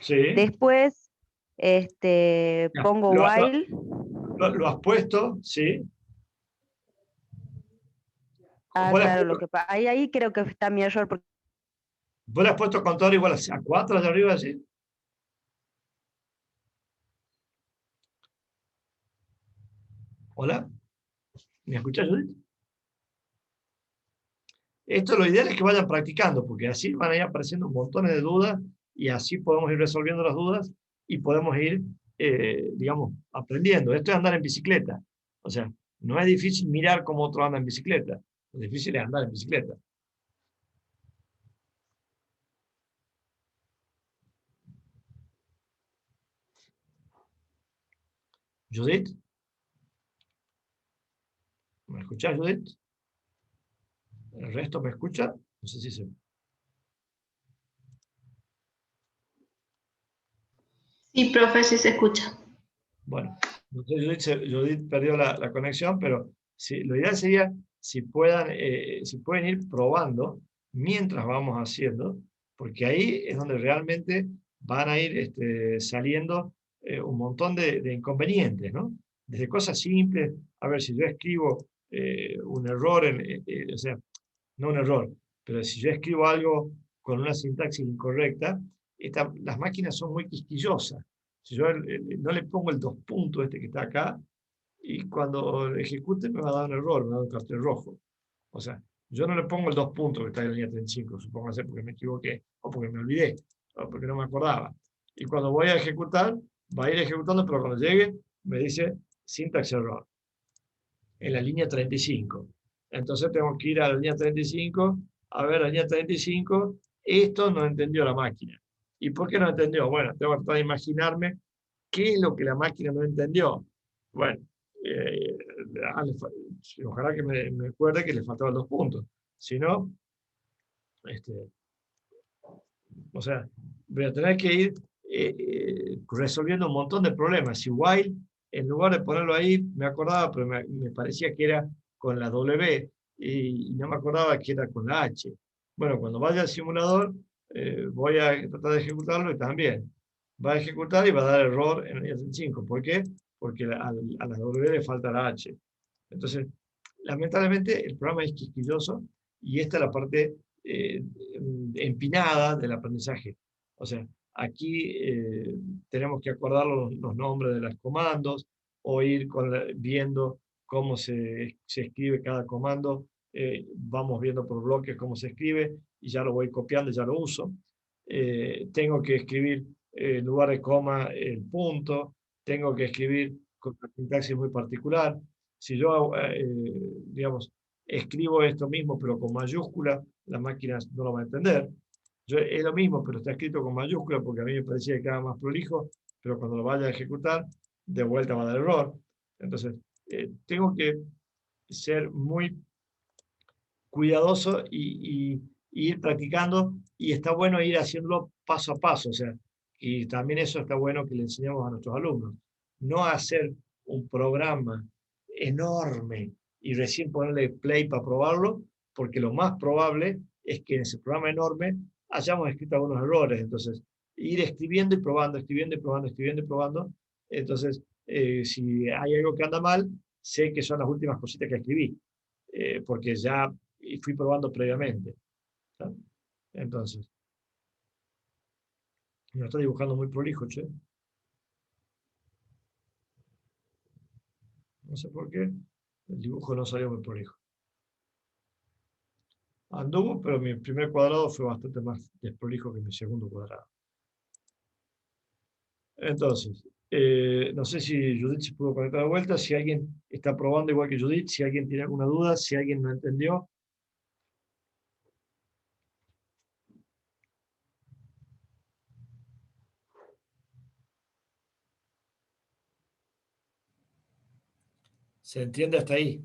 sí, Después ya, pongo while. lo has puesto, sí. Ah, Vos le has claro, puesto, ahí creo que está mi error. vos le has puesto contador igual a 4 allá arriba, sí. Hola, ¿me escuchás, Judith? Esto lo ideal es que vayan practicando, porque así van a ir apareciendo montones de dudas y así podemos ir resolviendo las dudas y podemos ir, digamos, aprendiendo. Esto es andar en bicicleta. O sea, no es difícil mirar cómo otro anda en bicicleta. Lo difícil es andar en bicicleta. Judith, ¿me escuchás, Judith? ¿El resto me escucha? No sé si se... Sí, profe, sí se escucha. Bueno, no sé, Judith perdió la conexión, pero sí, lo ideal sería si pueden ir probando mientras vamos haciendo, porque ahí es donde realmente van a ir saliendo un montón de inconvenientes, ¿no? Desde cosas simples, a ver, si yo escribo un error, o sea, no un error, pero si yo escribo algo con una sintaxis incorrecta, las máquinas son muy quisquillosas. Si yo no le pongo el dos puntos este que está acá, y cuando ejecute me va a dar un error, me va a dar un cartel rojo. O sea, yo no le pongo el dos puntos que está en la línea 35, supóngase porque me equivoqué, o porque me olvidé, o porque no me acordaba. Y cuando voy a ejecutar, va a ir ejecutando, pero cuando llegue, me dice syntax error en la línea 35. Entonces tengo que ir a la línea 35, a ver la línea 35, esto no entendió la máquina. ¿Y por qué no entendió? Bueno, tengo que tratar de imaginarme qué es lo que la máquina no entendió. Bueno, eh, ojalá que me acuerde que le faltaban dos puntos. Si no, este, o sea, voy a tener que ir resolviendo un montón de problemas. Si while, en lugar de ponerlo ahí, me acordaba, pero me parecía que era con la W y no me acordaba que era con la H. Bueno, cuando vaya al simulador, voy a tratar de ejecutarlo y también va a ejecutar y va a dar error en el 5. ¿Por qué? Porque a la W le falta la H. Entonces, lamentablemente, el programa es quisquilloso y esta es la parte empinada del aprendizaje. O sea, aquí tenemos que acordar los nombres de los comandos o ir viendo cómo se escribe cada comando. Vamos viendo por bloques cómo se escribe y ya lo voy copiando y ya lo uso. Tengo que escribir en lugar de coma el punto, tengo que escribir con una sintaxis muy particular. Si yo, digamos, escribo esto mismo pero con mayúscula, la máquina no lo va a entender. Es lo mismo, pero está escrito con mayúscula porque a mí me parecía que quedaba más prolijo, pero cuando lo vaya a ejecutar, de vuelta va a dar error. Entonces, tengo que ser muy cuidadoso y ir practicando y está bueno ir haciéndolo paso a paso. O sea, y también eso está bueno que le enseñamos a nuestros alumnos. No hacer un programa enorme y recién ponerle play para probarlo, porque lo más probable es que en ese programa enorme hayamos escrito algunos errores. Entonces, ir escribiendo y probando, escribiendo y probando, escribiendo y probando. Entonces, si hay algo que anda mal, sé que son las últimas cositas que escribí, porque ya fui probando previamente. ¿Tá? Entonces, me está dibujando muy prolijo, che. No sé por qué. El dibujo no salió muy prolijo. Anduvo, pero mi primer cuadrado fue bastante más desprolijo que mi segundo cuadrado. Entonces, no sé si Judith se pudo conectar de vuelta, si alguien está probando igual que Judith, si alguien tiene alguna duda, si alguien no entendió. ¿Se entiende hasta ahí?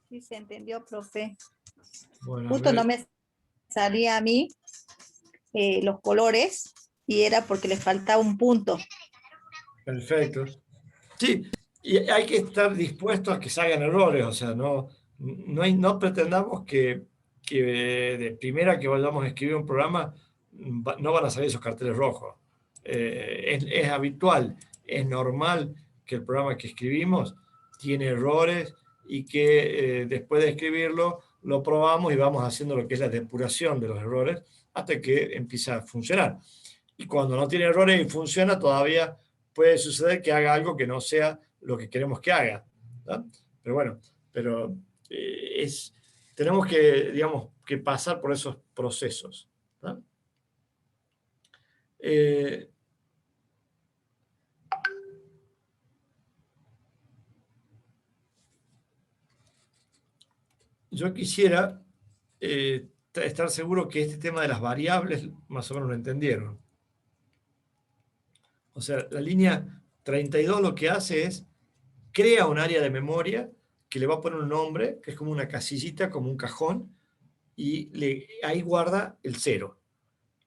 Sí, se entendió, profe. Bueno, Justo no me salía a mí los colores y era porque les faltaba un punto. perfecto. Sí, y hay que estar dispuestos a que salgan errores, o sea, no pretendamos que de primera que vayamos a escribir un programa no van a salir esos carteles rojos. Es habitual, es normal que el programa que escribimos tiene errores y que después de escribirlo lo probamos y vamos haciendo lo que es la depuración de los errores hasta que empieza a funcionar. Y cuando no tiene errores y funciona, todavía puede suceder que haga algo que no sea lo que queremos que haga, ¿no? Pero bueno, tenemos que, digamos, que pasar por esos procesos, ¿no? Yo quisiera estar seguro que este tema de las variables más o menos lo entendieron. O sea, la línea 32 lo que hace es crea un área de memoria que le va a poner un nombre, que es como una casillita, como un cajón, y ahí guarda el 0.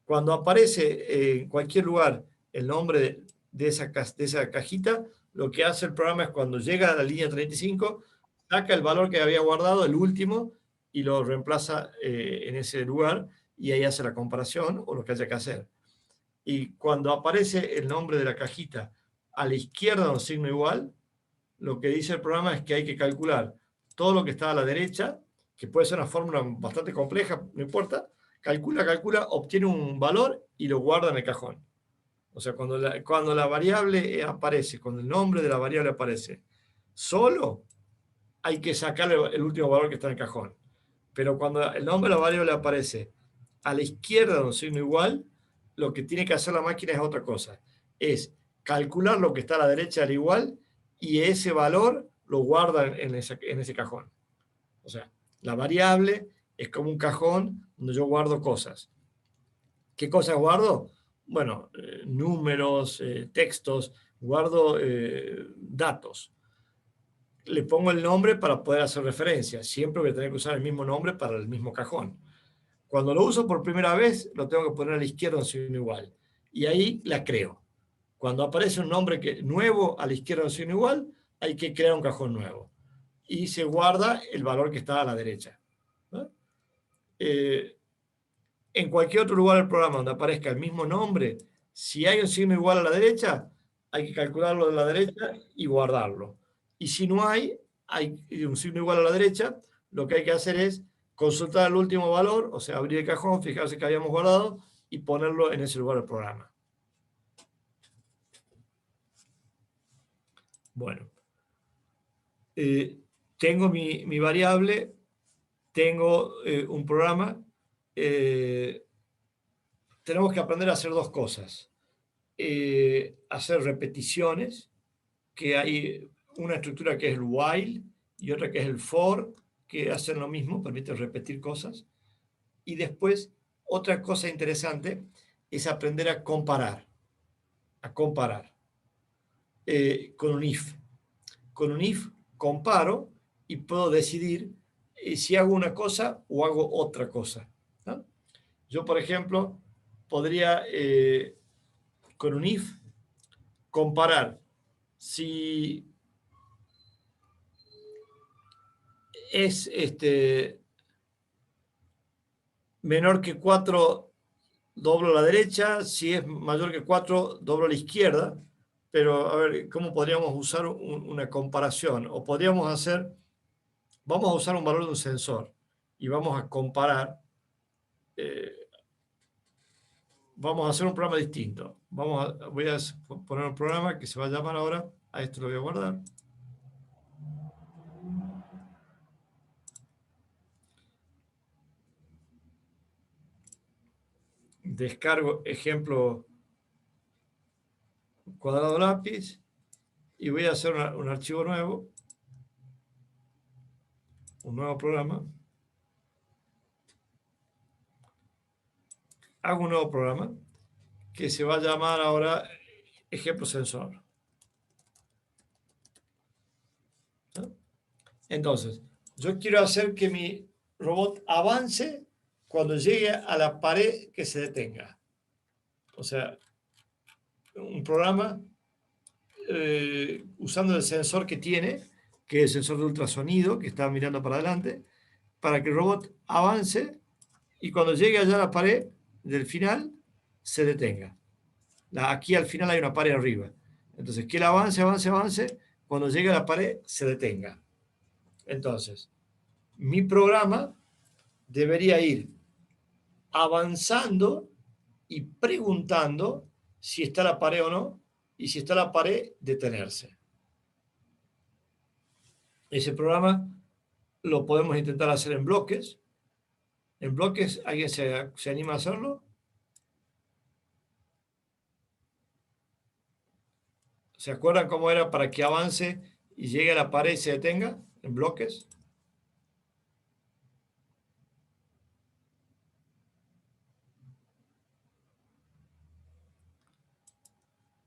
Cuando aparece en cualquier lugar el nombre de esa cajita, lo que hace el programa es cuando llega a la línea 35, saca el valor que había guardado, el último, y lo reemplaza en ese lugar, y ahí hace la comparación o lo que haya que hacer. Y cuando aparece el nombre de la cajita a la izquierda de un signo igual, lo que dice el programa es que hay que calcular todo lo que está a la derecha, que puede ser una fórmula bastante compleja, no importa, calcula, obtiene un valor y lo guarda en el cajón. O sea, cuando la variable aparece, cuando el nombre de la variable aparece solo, hay que sacarle el último valor que está en el cajón. Pero cuando el nombre de la variable aparece a la izquierda de un signo igual, lo que tiene que hacer la máquina es otra cosa. Es calcular lo que está a la derecha al igual y ese valor lo guarda en ese cajón. O sea, la variable es como un cajón donde yo guardo cosas. ¿Qué cosas guardo? Bueno, números, textos, guardo datos. Le pongo el nombre para poder hacer referencia. Siempre voy a tener que usar el mismo nombre para el mismo cajón. Cuando lo uso por primera vez, lo tengo que poner a la izquierda en signo igual. Y ahí la creo. Cuando aparece un nombre nuevo a la izquierda en signo igual, hay que crear un cajón nuevo. Y se guarda el valor que está a la derecha, ¿no? En cualquier otro lugar del programa donde aparezca el mismo nombre, si hay un signo igual a la derecha, hay que calcularlo de la derecha y guardarlo. Y si no hay un signo igual a la derecha, lo que hay que hacer es consultar el último valor, o sea, abrir el cajón, fijarse que habíamos guardado y ponerlo en ese lugar del programa. Bueno, tengo mi variable, tengo un programa. Tenemos que aprender a hacer dos cosas. Hacer repeticiones, que hay una estructura que es el while y otra que es el for, que hacen lo mismo, permiten repetir cosas. Y después, otra cosa interesante es aprender a comparar con un if. Con un if comparo y puedo decidir si hago una cosa o hago otra cosa, ¿no? Yo, por ejemplo, podría, con un if, comparar si es menor que 4, doblo a la derecha, si es mayor que 4, doblo a la izquierda, pero a ver, ¿cómo podríamos usar una comparación? O podríamos vamos a usar un valor de un sensor y vamos a comparar, vamos a hacer un programa distinto. Voy a poner un programa que se va a llamar ahora, a esto lo voy a guardar. Descargo ejemplo cuadrado lápiz y voy a hacer un archivo nuevo, un nuevo programa. hago un nuevo programa que se va a llamar ahora ejemplo sensor. ¿No? Entonces, yo quiero hacer que mi robot avance cuando llegue a la pared que se detenga. O sea, un programa usando el sensor que tiene, que es el sensor de ultrasonido, que está mirando para adelante, para que el robot avance y cuando llegue allá a la pared del final, se detenga. Aquí al final hay una pared arriba. Entonces, que él avance, avance, avance, cuando llegue a la pared, se detenga. Entonces, mi programa debería ir avanzando y preguntando si está la pared o no, y si está la pared, detenerse. Ese programa lo podemos intentar hacer en bloques. En bloques, ¿alguien se anima a hacerlo? ¿Se acuerdan cómo era para que avance y llegue a la pared y se detenga? En bloques.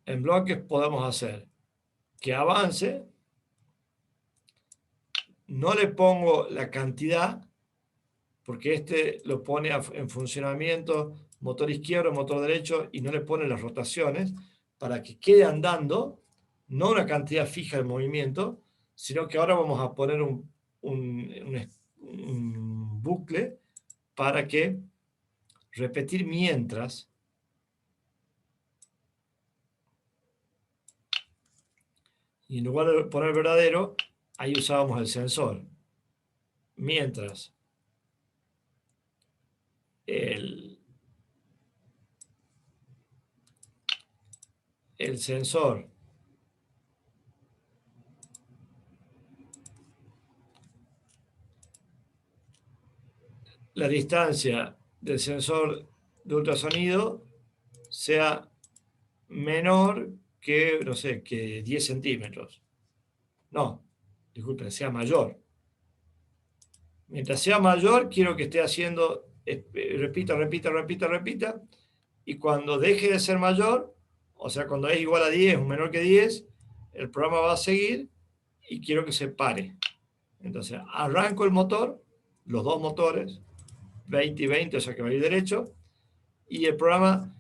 En bloques podemos hacer que avance, no le pongo la cantidad, porque este lo pone en funcionamiento motor izquierdo, motor derecho, y no le pone las rotaciones, para que quede andando, no una cantidad fija de movimiento, sino que ahora vamos a poner un bucle para que repetir mientras. Y en lugar de poner verdadero, ahí usábamos el sensor. Mientras el sensor la distancia del sensor de ultrasonido sea menor que, no sé, que 10 centímetros. No, disculpen, sea mayor. Mientras sea mayor, quiero que esté haciendo, repita, repita, repita, repita, y cuando deje de ser mayor, o sea, cuando es igual a 10 o menor que 10, el programa va a seguir y quiero que se pare. Entonces, arranco el motor, los dos motores, 20 y 20, o sea que va a ir derecho, y el programa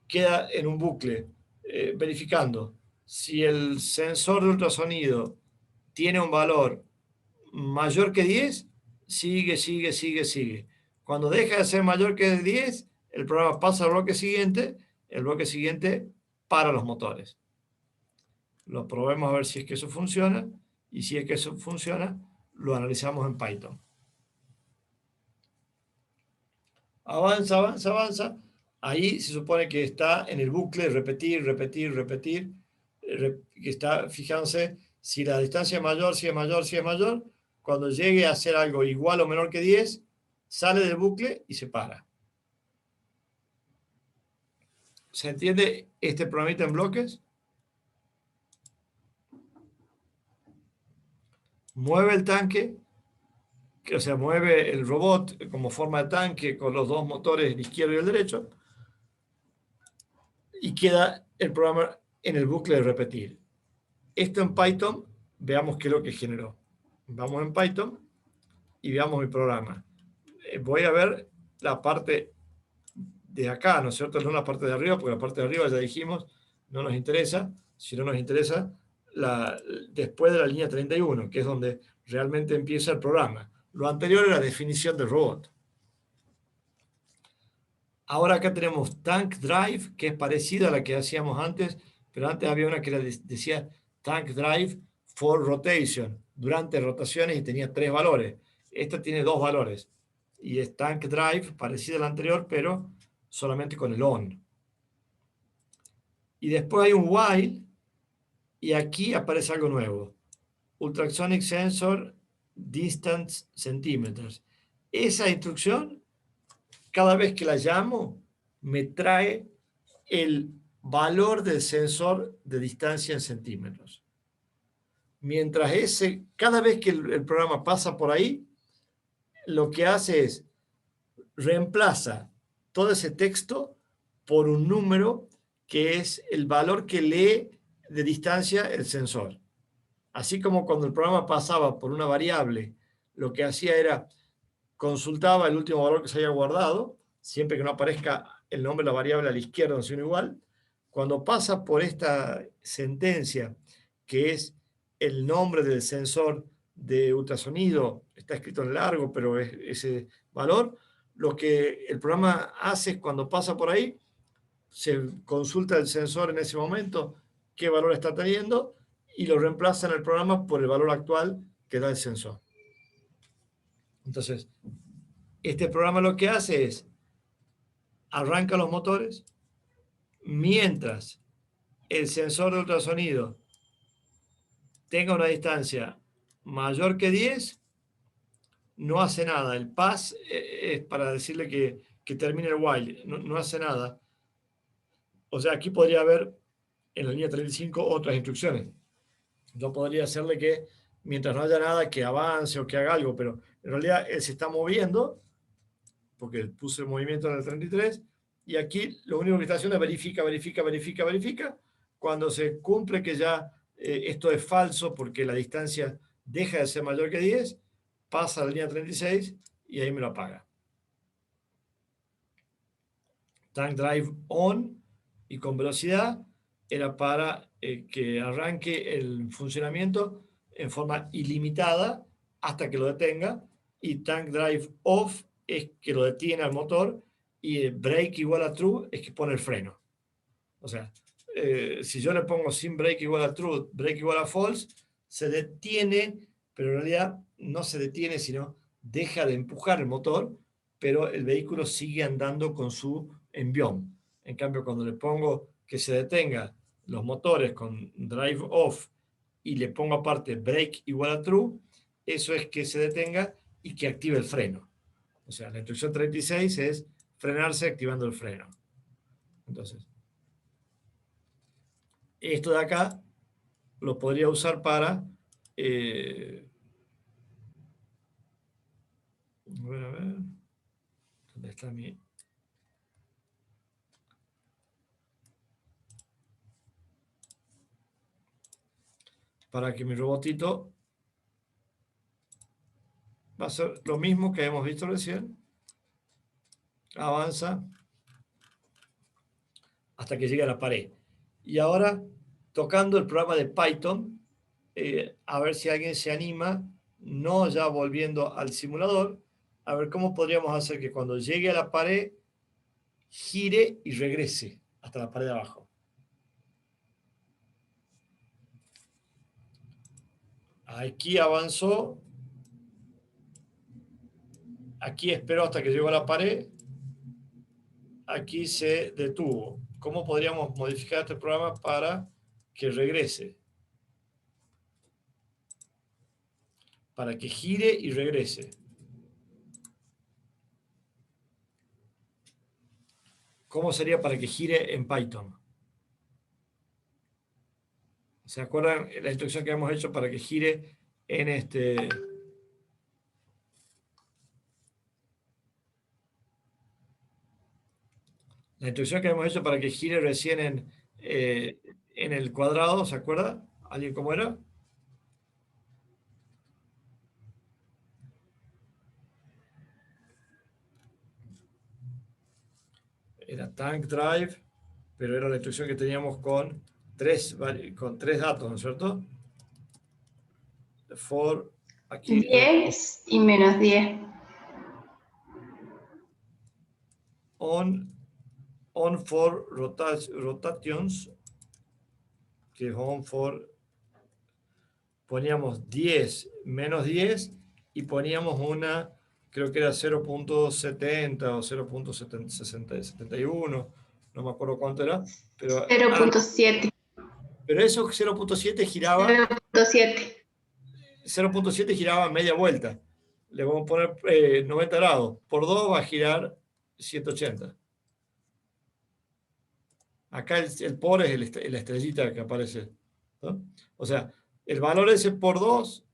queda en un bucle, verificando si el sensor de ultrasonido tiene un valor mayor que 10, sigue, sigue, sigue, sigue. Cuando deja de ser mayor que 10, el programa pasa al bloque siguiente, el bloque siguiente para los motores. Lo probemos a ver si es que eso funciona, y si es que eso funciona, lo analizamos en Python. Avanza, avanza, avanza. Ahí se supone que está en el bucle, repetir, repetir, repetir, que está fijándose si la distancia es mayor, si es mayor, si es mayor. Cuando llegue a hacer algo igual o menor que 10, sale del bucle y se para. ¿Se entiende este programita en bloques? Mueve el tanque, o sea, mueve el robot como forma de tanque con los dos motores, el izquierdo y el derecho, y queda el programa en el bucle de repetir. Esto en Python, veamos qué es lo que generó. Vamos en Python y veamos mi programa. Voy a ver la parte de acá, ¿no es cierto? No la parte de arriba, porque la parte de arriba ya dijimos, no nos interesa, si no nos interesa después de la línea 31, que es donde realmente empieza el programa. Lo anterior era la definición del robot. Ahora acá tenemos Tank Drive, que es parecida a la que hacíamos antes, pero antes había una que decía Tank Drive for Rotation, durante rotaciones, y tenía 3 valores. Esta tiene 2 valores. Y es Tank Drive, parecida a la anterior, pero solamente con el on. Y después hay un while, y aquí aparece algo nuevo. Ultrasonic Sensor Distance Centimeters. Esa instrucción, cada vez que la llamo, me trae el valor del sensor de distancia en centímetros. Mientras cada vez que el programa pasa por ahí, lo que hace es reemplaza todo ese texto por un número que es el valor que lee de distancia el sensor. Así como cuando el programa pasaba por una variable, lo que hacía era consultaba el último valor que se haya guardado, siempre que no aparezca el nombre de la variable a la izquierda, no sea igual. Cuando pasa por esta sentencia, que es el nombre del sensor de ultrasonido, está escrito en largo, pero es ese valor, lo que el programa hace es cuando pasa por ahí, se consulta el sensor en ese momento, qué valor está teniendo, y lo reemplaza en el programa por el valor actual que da el sensor. Entonces, este programa lo que hace es arranca los motores mientras el sensor de ultrasonido tenga una distancia mayor que 10, no hace nada. El pass es para decirle que termine el while, no hace nada. O sea, aquí podría haber en la línea 35 otras instrucciones. Yo podría hacerle que mientras no haya nada, que avance o que haga algo, pero en realidad él se está moviendo, porque puse el movimiento en el 33, y aquí lo único que está haciendo es verifica. Cuando se cumple que ya esto es falso porque la distancia deja de ser mayor que 10, pasa a la línea 36 y ahí me lo apaga. Tank Drive On y con velocidad era para que arranque el funcionamiento en forma ilimitada hasta que lo detenga, y Tank Drive Off es que lo detiene al motor, y Brake igual a True es que pone el freno. O sea, si yo le pongo sin brake igual a true, brake igual a false, se detiene, pero en realidad no se detiene, sino deja de empujar el motor, pero el vehículo sigue andando con su envión. En cambio, cuando le pongo que se detenga los motores con drive off y le pongo aparte brake igual a true, eso es que se detenga y que active el freno. O sea, la instrucción 36 es frenarse activando el freno. Entonces, esto de acá lo podría usar para a ver, ¿dónde está mi? Para que mi robotito va a ser lo mismo que hemos visto recién. Avanza hasta que llegue a la pared. Y ahora, tocando el programa de Python, a ver si alguien se anima, no ya volviendo al simulador, a ver cómo podríamos hacer que cuando llegue a la pared, gire y regrese hasta la pared de abajo. Aquí avanzó. Aquí esperó hasta que llegó a la pared. Aquí se detuvo. ¿Cómo podríamos modificar este programa para que regrese? Para que gire y regrese. ¿Cómo sería para que gire en Python? ¿Se acuerdan la instrucción que hemos hecho para que gire en este? La instrucción que hemos hecho para que gire recién en el cuadrado, ¿se acuerda? ¿Alguien cómo era? Era Tank Drive, pero era la instrucción que teníamos con tres datos, ¿no es cierto? For, aquí, 10 y menos 10. on for rotations, que es on for, poníamos 10 menos 10 y poníamos una, creo que era 0.70 o 0.71, no me acuerdo cuánto era, pero 0.7. pero eso 0.7 giraba 0.7. 0.7 giraba media vuelta. Le vamos a poner 90 grados. Por 2 va a girar 180. Acá el por es la estrellita que aparece, ¿no? O sea, el valor ese por 2,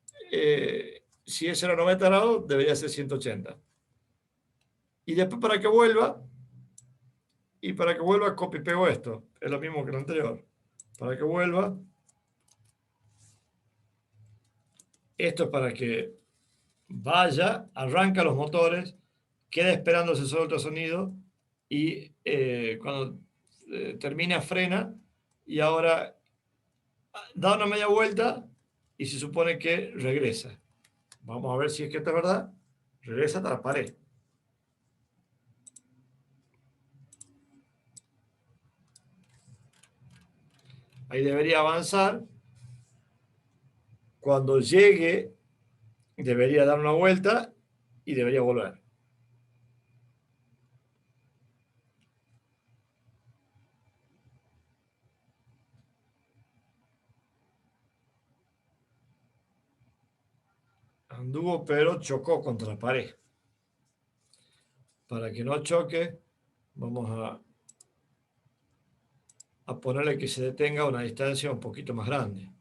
si ese era 90 grados, debería ser 180. Y después para que vuelva, y para que vuelva copio y pego esto. Es lo mismo que lo anterior. Para que vuelva. Esto es para que vaya, arranca los motores, queda esperando el sensor de ultrasonido y cuando termina frena y ahora da una media vuelta y se supone que regresa. Vamos a ver si es que esto es verdad. Regresa hasta la pared. Ahí debería avanzar. Cuando llegue, debería dar una vuelta y debería volver. Anduvo, pero chocó contra la pared. Para que no choque, vamos a ponerle que se detenga a una distancia un poquito más grande.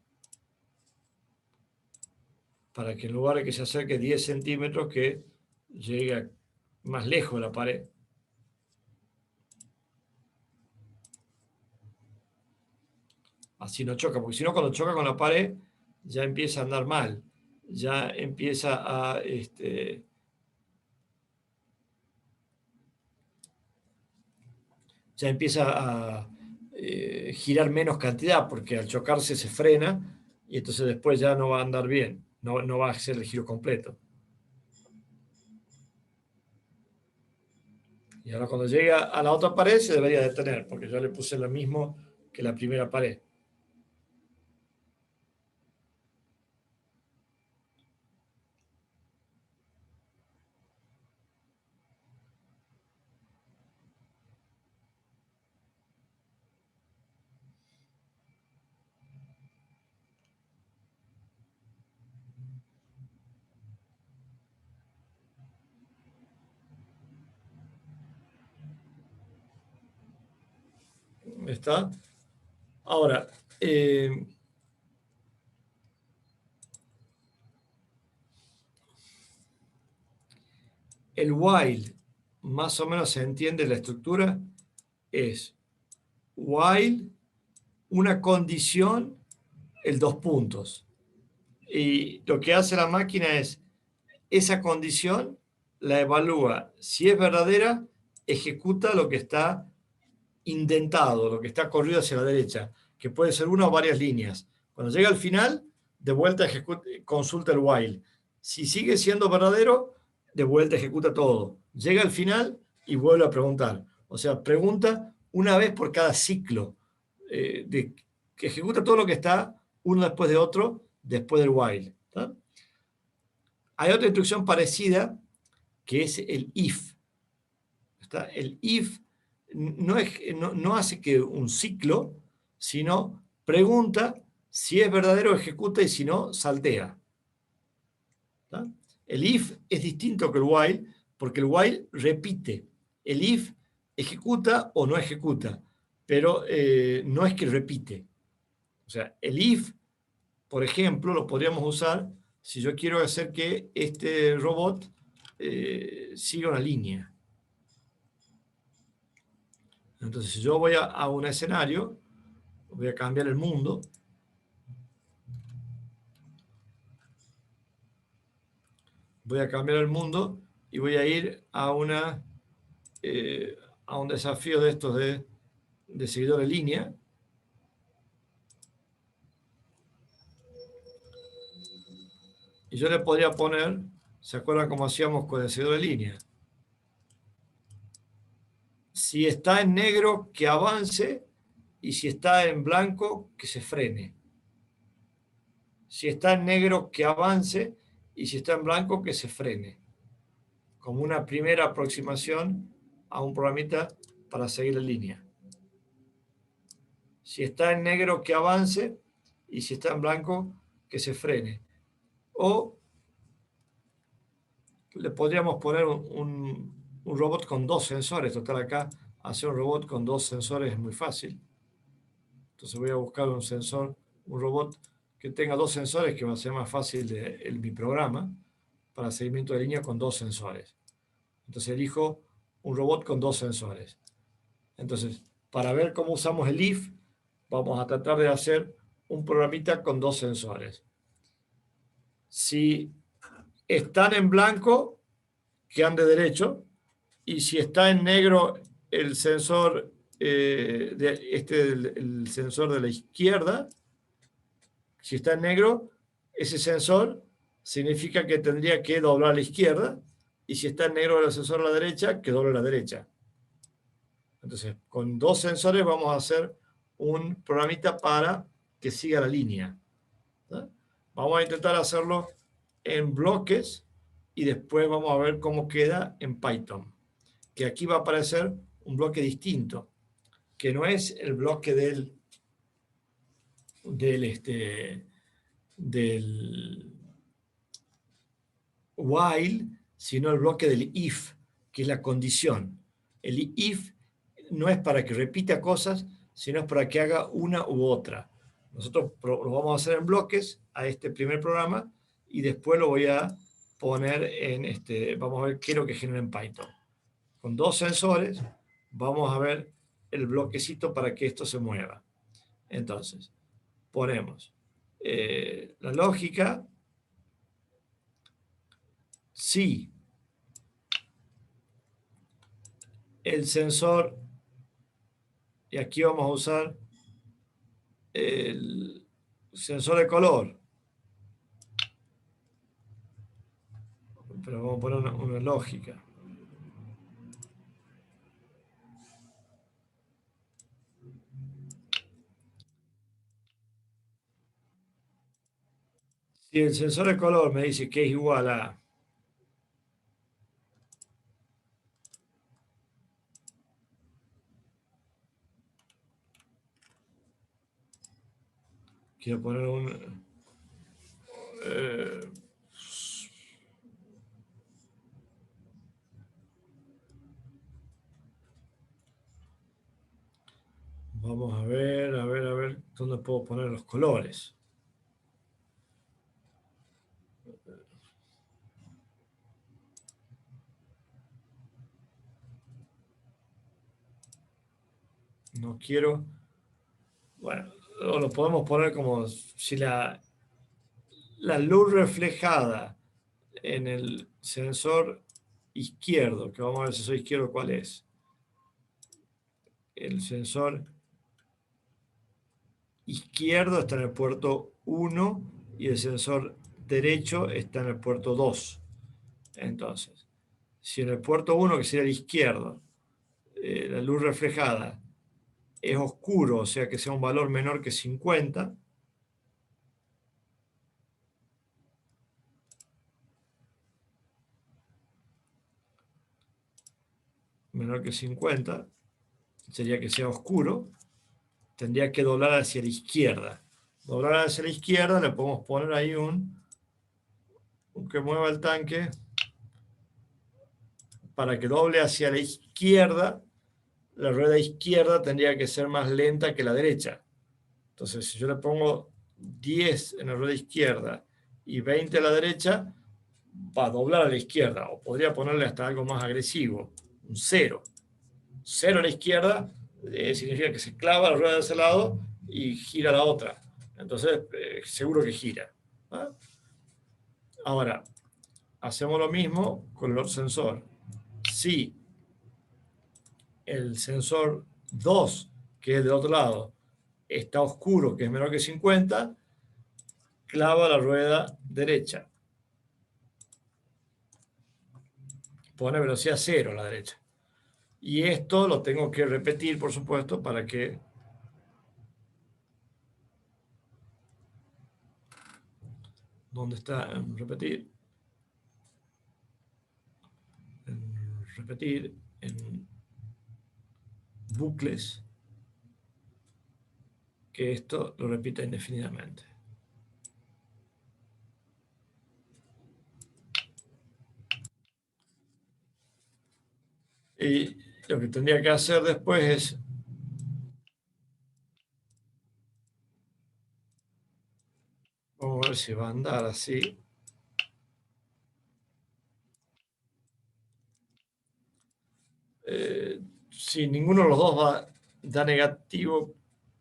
Para que en lugar de que se acerque 10 centímetros, que llegue más lejos de la pared. Así no choca, porque si no, cuando choca con la pared, ya empieza a andar mal. Ya empieza a... ya empieza a girar menos cantidad, porque al chocarse se frena y entonces después ya no va a andar bien, no va a hacer el giro completo. Y ahora cuando llega a la otra pared se debería detener, porque yo le puse lo mismo que la primera pared. ¿Está? Ahora, el while, más o menos se entiende la estructura, es while, una condición, el 2 puntos. Y lo que hace la máquina es, esa condición la evalúa. Si es verdadera, ejecuta lo que está indentado, lo que está corrido hacia la derecha, que puede ser una o varias líneas. Cuando llega al final, de vuelta consulta el while. Si sigue siendo verdadero, de vuelta ejecuta todo. Llega al final y vuelve a preguntar. O sea, pregunta una vez por cada ciclo, que ejecuta todo lo que está uno después de otro, después del while. ¿Tá? Hay otra instrucción parecida, que es el if. ¿Está? El if no hace que un ciclo, sino pregunta si es verdadero, ejecuta, y si no, saltea. ¿Está? El if es distinto que el while, porque el while repite. El if ejecuta o no ejecuta, pero no es que repite. O sea, el if, por ejemplo, lo podríamos usar si yo quiero hacer que este robot siga una línea. Entonces, si yo voy a un escenario, voy a cambiar el mundo. Voy a cambiar el mundo y voy a ir a un desafío de estos de seguidor de línea. Y yo le podría poner, ¿se acuerdan cómo hacíamos con el seguidor de línea? Si está en negro, que avance, y si está en blanco, que se frene. Si está en negro, que avance, y si está en blanco, que se frene. Como una primera aproximación a un programita para seguir la línea. Si está en negro, que avance, y si está en blanco, que se frene. O le podríamos poner un robot con 2 sensores. Total, acá hacer un robot con 2 sensores es muy fácil. Entonces voy a buscar un sensor, un robot que tenga 2 sensores, que va a ser más fácil mi programa para seguimiento de línea con 2 sensores. Entonces elijo un robot con 2 sensores. Entonces, para ver cómo usamos el if, vamos a tratar de hacer un programita con dos sensores. Si están en blanco, que ande derecho, y si está en negro el sensor, el sensor de la izquierda, si está en negro, ese sensor significa que tendría que doblar a la izquierda, y si está en negro el sensor a la derecha, que doble a la derecha. Entonces, con dos sensores vamos a hacer un programita para que siga la línea. ¿Sí? Vamos a intentar hacerlo en bloques y después vamos a ver cómo queda en Python. Que aquí va a aparecer un bloque distinto, que no es el bloque del while, sino el bloque del if, que es la condición. El if no es para que repita cosas, sino es para que haga una u otra. Nosotros lo vamos a hacer en bloques a este primer programa y después lo voy a poner en vamos a ver qué es lo que genera en Python. Con dos sensores vamos a ver el bloquecito para que esto se mueva. Entonces, ponemos la lógica. Si el sensor, y aquí vamos a usar el sensor de color, pero vamos a poner una lógica. Si el sensor de color me dice que es igual a quiero poner un vamos a ver dónde puedo poner los colores. No quiero, bueno, lo podemos poner como si la luz reflejada en el sensor izquierdo, que vamos a ver el sensor izquierdo cuál es. El sensor izquierdo está en el puerto 1 y el sensor derecho está en el puerto 2. Entonces, si en el puerto 1, que sería el izquierdo, la luz reflejada es oscuro, o sea que sea un valor menor que 50, menor que 50, sería que sea oscuro, tendría que doblar hacia la izquierda. Doblar hacia la izquierda, le podemos poner ahí un que mueva el tanque para que doble hacia la izquierda. La rueda izquierda tendría que ser más lenta que la derecha. Entonces, si yo le pongo 10 en la rueda izquierda y 20 a la derecha, va a doblar a la izquierda. O podría ponerle hasta algo más agresivo, un 0. 0 a la izquierda significa que se clava la rueda de ese lado y gira la otra. Entonces, seguro que gira. ¿Ah? Ahora, hacemos lo mismo con el otro sensor. Si el sensor 2, que es del otro lado, está oscuro, que es menor que 50, clava la rueda derecha. Pone velocidad 0 a la derecha. Y esto lo tengo que repetir, por supuesto, para que ¿dónde está? En repetir. En repetir. En bucles. Que esto lo repita indefinidamente. Y lo que tendría que hacer después es vamos a ver si va a andar así. si ninguno de los dos da negativo,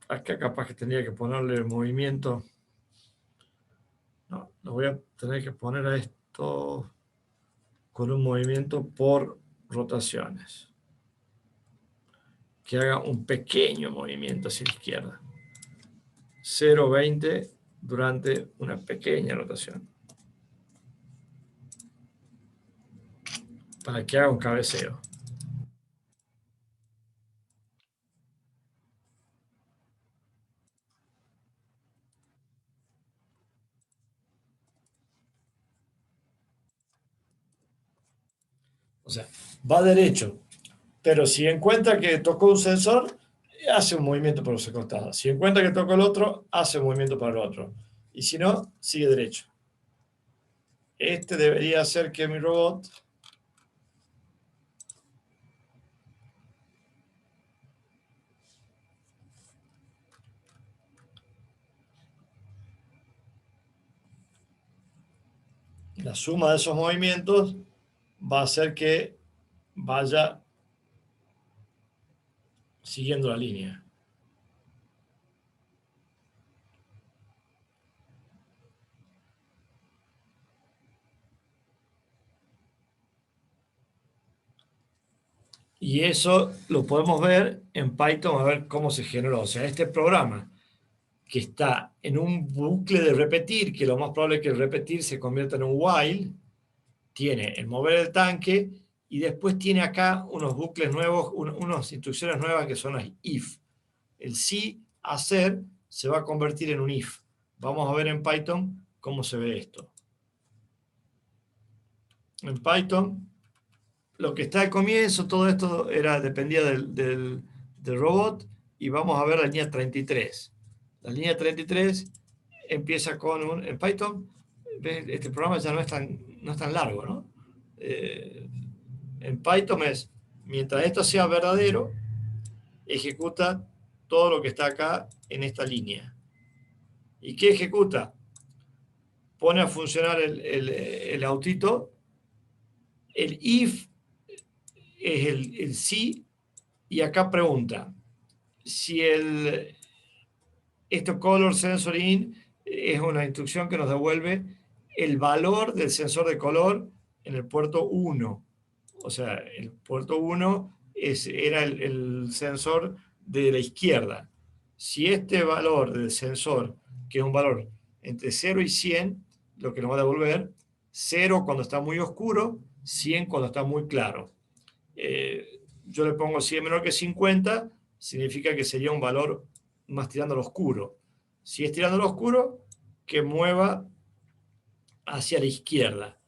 acá capaz que tendría que ponerle el movimiento. No, lo voy a tener que poner a esto con un movimiento por rotaciones. Que haga un pequeño movimiento hacia la izquierda. 0,20 durante una pequeña rotación. Para que haga un cabeceo. O sea, va derecho. Pero si encuentra que tocó un sensor, hace un movimiento por los costados. Si encuentra que tocó el otro, hace un movimiento para el otro. Y si no, sigue derecho. Este debería hacer que mi robot la suma de esos movimientos va a hacer que vaya siguiendo la línea. Y eso lo podemos ver en Python, a ver cómo se generó. O sea, este programa que está en un bucle de repetir, que lo más probable es que el repetir se convierta en un while, tiene el mover el tanque y después tiene acá unos bucles nuevos, unas instrucciones nuevas que son las if. El si hacer se va a convertir en un if. Vamos a ver en Python cómo se ve esto. En Python, lo que está al comienzo, todo esto dependía del robot, y vamos a ver la línea 33. La línea 33 empieza con en Python, este programa ya no es tan largo, ¿no? En Python es, mientras esto sea verdadero, ejecuta todo lo que está acá en esta línea. ¿Y qué ejecuta? Pone a funcionar el autito, el if es el sí, y acá pregunta si esto color sensor in es una instrucción que nos devuelve el valor del sensor de color en el puerto 1. O sea, el puerto 1 era el sensor de la izquierda. Si este valor del sensor, que es un valor entre 0 y 100, lo que nos va a devolver, 0 cuando está muy oscuro, 100 cuando está muy claro. Yo le pongo 100 menor que 50, significa que sería un valor más tirando al oscuro. Si es tirando al oscuro, que mueva hacia la izquierda.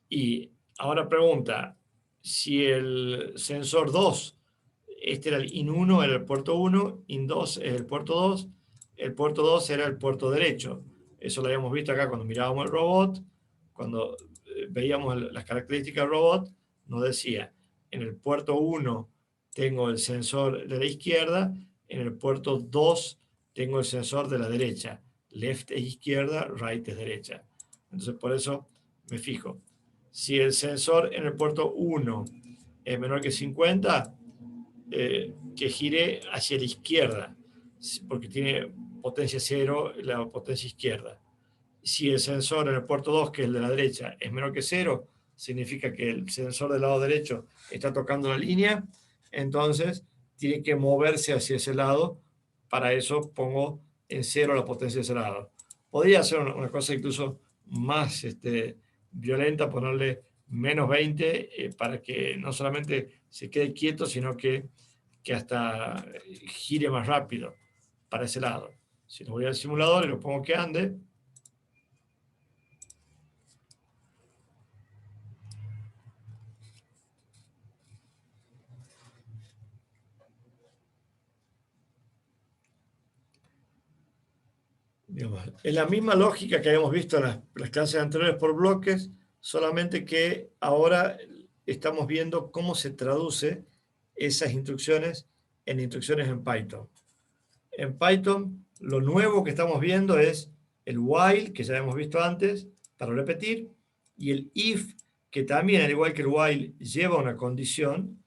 Y ahora pregunta, si el sensor 2, este era el IN1, era el puerto 1, IN2 es el puerto 2, el puerto 2 era el puerto derecho. Eso lo habíamos visto acá cuando mirábamos el robot, cuando veíamos las características del robot, nos decía, en el puerto 1 tengo el sensor de la izquierda, en el puerto 2 tengo el sensor de la derecha. Left es izquierda, right es derecha. Entonces por eso me fijo. Si el sensor en el puerto 1 es menor que 50, que gire hacia la izquierda, porque tiene potencia 0, la potencia izquierda. Si el sensor en el puerto 2, que es el de la derecha, es menor que 0, significa que el sensor del lado derecho está tocando la línea, entonces tiene que moverse hacia ese lado. Para eso pongo en 0 la potencia de ese lado. Podría ser una cosa incluso más violenta, ponerle menos 20 para que no solamente se quede quieto, sino que hasta gire más rápido para ese lado. Si lo voy al simulador y lo pongo que ande, digamos, es la misma lógica que habíamos visto en las clases anteriores por bloques, solamente que ahora estamos viendo cómo se traduce esas instrucciones en instrucciones en Python. En Python, lo nuevo que estamos viendo es el while, que ya hemos visto antes, para repetir, y el if, que también, al igual que el while, lleva una condición,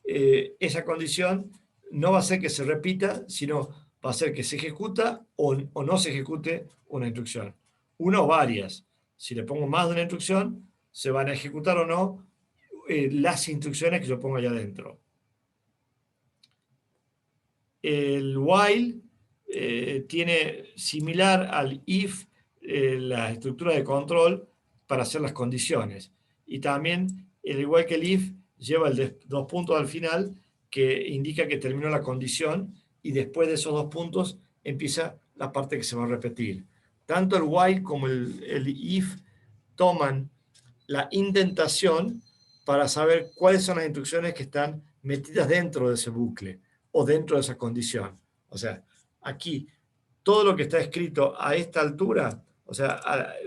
esa condición no va a ser que se repita, sino va a ser que se ejecuta o no se ejecute una instrucción. Una o varias. Si le pongo más de una instrucción, se van a ejecutar o no las instrucciones que yo pongo allá adentro. El while tiene similar al if la estructura de control para hacer las condiciones. Y también, al igual que el if, lleva dos puntos al final que indica que terminó la condición y después de esos 2 puntos empieza la parte que se va a repetir. Tanto el while como el if toman la indentación para saber cuáles son las instrucciones que están metidas dentro de ese bucle o dentro de esa condición. O sea, aquí, todo lo que está escrito a esta altura, o sea,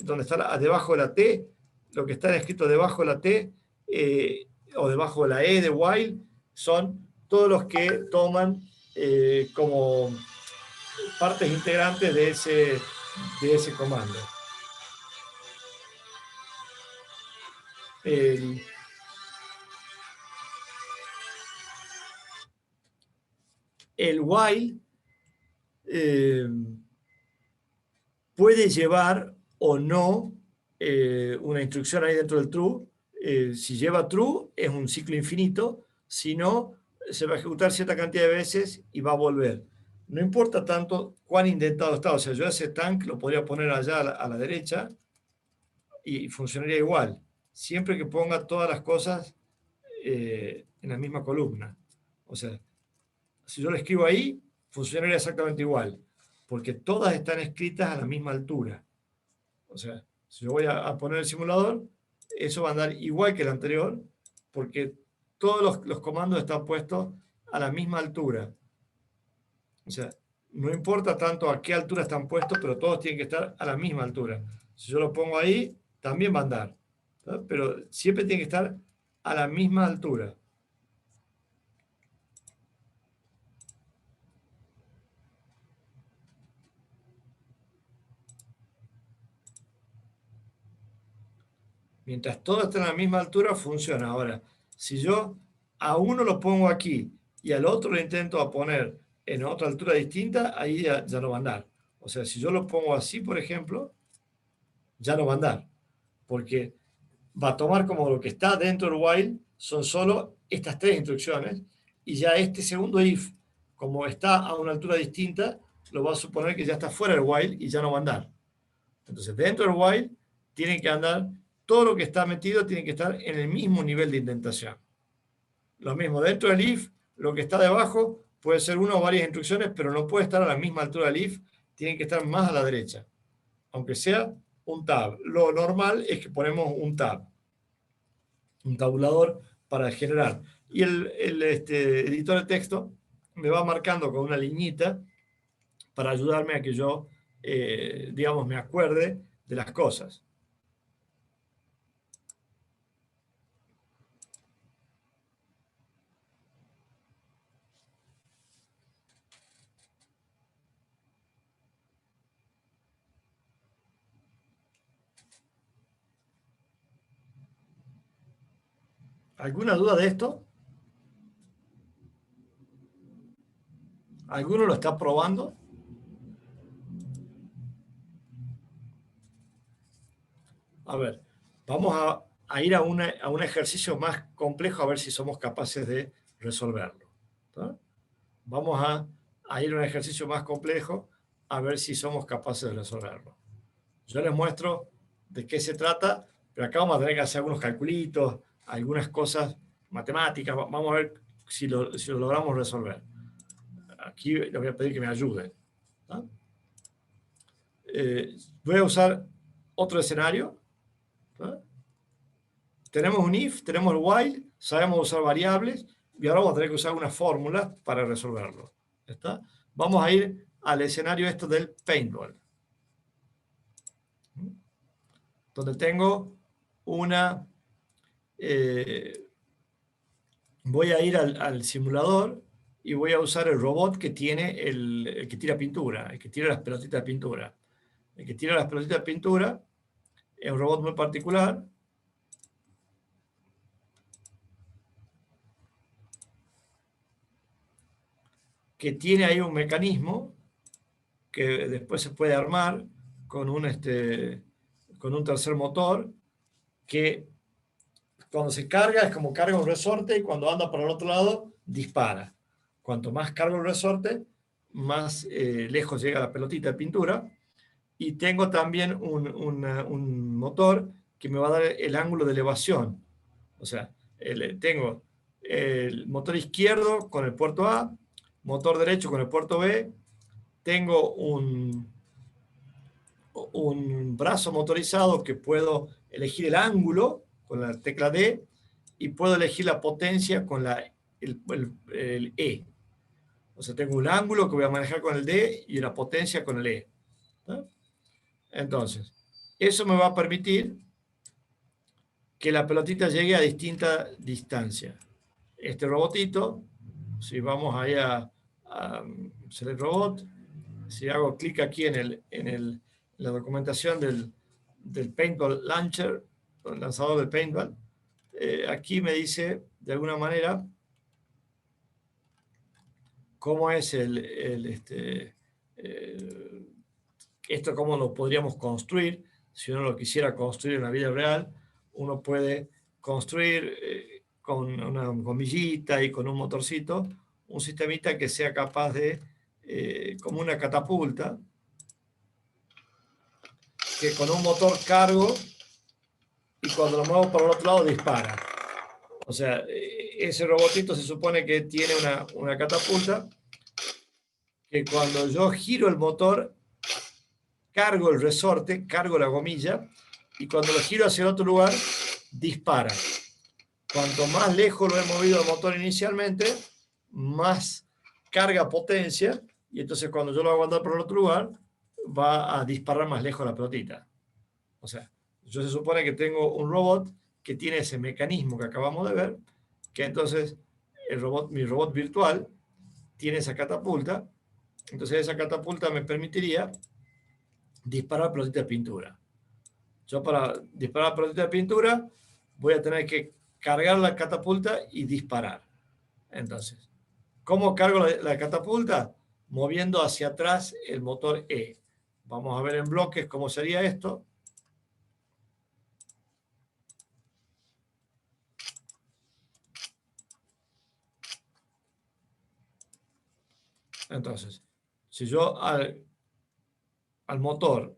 donde está debajo de la T, lo que está escrito debajo de la T o debajo de la E de while, son todos los que toman como partes integrantes de ese comando. El while puede llevar o no una instrucción ahí dentro del true. Si lleva true, es un ciclo infinito. Si no, se va a ejecutar cierta cantidad de veces y va a volver. No importa tanto cuán indentado está. O sea, yo ese tank lo podría poner allá a la derecha y funcionaría igual. Siempre que ponga todas las cosas en la misma columna. O sea, si yo lo escribo ahí, funcionaría exactamente igual, porque todas están escritas a la misma altura. O sea, si yo voy a poner el simulador, eso va a andar igual que el anterior, porque todos los comandos están puestos a la misma altura. O sea, no importa tanto a qué altura están puestos, pero todos tienen que estar a la misma altura. Si yo lo pongo ahí, también va a andar, ¿tá? Pero siempre tiene que estar a la misma altura. Mientras todo esté a la misma altura, funciona. Ahora, si yo a uno lo pongo aquí y al otro lo intento poner en otra altura distinta, ahí ya no va a andar. O sea, si yo lo pongo así, por ejemplo, ya no va a andar. Porque va a tomar como lo que está dentro del while, son solo estas 3 instrucciones, y ya este segundo if, como está a una altura distinta, lo va a suponer que ya está fuera del while y ya no va a andar. Entonces, dentro del while, tiene que andar, todo lo que está metido tiene que estar en el mismo nivel de indentación. Lo mismo, dentro del if, lo que está debajo puede ser una o varias instrucciones, pero no puede estar a la misma altura del if, tiene que estar más a la derecha, aunque sea un tab. Lo normal es que ponemos un tab, un tabulador para generar. Y el editor de texto me va marcando con una liñita para ayudarme a que yo, digamos, me acuerde de las cosas. ¿Alguna duda de esto? ¿Alguno lo está probando? A ver, vamos a ir a un ejercicio más complejo a ver si somos capaces de resolverlo. ¿Tá? Vamos a ir a un ejercicio más complejo a ver si somos capaces de resolverlo. Yo les muestro de qué se trata, pero acá vamos a tener que hacer algunos calculitos, algunas cosas matemáticas. Vamos a ver si lo logramos resolver. Aquí les voy a pedir que me ayuden. ¿Tá? Voy a usar otro escenario. ¿Tá? Tenemos un if, tenemos el while, sabemos usar variables y ahora vamos a tener que usar una fórmula para resolverlo. ¿Está? Vamos a ir al escenario esto del paintball, donde tengo una... voy a ir al simulador y voy a usar el robot que tiene el que tira pintura, el que tira las pelotitas de pintura. El que tira las pelotitas de pintura es un robot muy particular. que tiene ahí un mecanismo que después se puede armar con un tercer motor, que cuando se carga es como carga un resorte y cuando anda para el otro lado dispara. Cuanto más carga el resorte, más lejos llega la pelotita de pintura. Y tengo también un motor que me va a dar el ángulo de elevación. O sea, tengo el motor izquierdo con el puerto A, motor derecho con el puerto B, tengo un brazo motorizado que puedo elegir el ángulo con la tecla D y puedo elegir la potencia con el E. O sea, tengo un ángulo que voy a manejar con el D y una potencia con el E. ¿No? Entonces, eso me va a permitir que la pelotita llegue a distinta distancia. Este robotito, si vamos ahí a Select Robot, si hago clic aquí en la documentación del Paintball Launcher, el lanzador del Paintball, aquí me dice, de alguna manera, cómo es esto, cómo lo podríamos construir. Si uno lo quisiera construir en la vida real, uno puede construir con una gomillita y con un motorcito, un sistemita que sea capaz de, como una catapulta, que con un motor cargo y cuando lo muevo para el otro lado dispara. O sea, ese robotito se supone que tiene una catapulta que cuando yo giro el motor, cargo el resorte, cargo la gomilla, y cuando lo giro hacia el otro lugar, dispara. Cuanto más lejos lo he movido el motor inicialmente, más carga potencia, y entonces cuando yo lo hago andar por el otro lugar, va a disparar más lejos la pelotita. O sea, yo se supone que tengo un robot que tiene ese mecanismo que acabamos de ver, que entonces mi robot virtual tiene esa catapulta, entonces esa catapulta me permitiría disparar pelotitas de pintura. Yo para disparar pelotitas de pintura voy a tener que cargar la catapulta y disparar. Entonces, ¿cómo cargo la catapulta? Moviendo hacia atrás el motor E. Vamos a ver en bloques cómo sería esto. Entonces, si yo al motor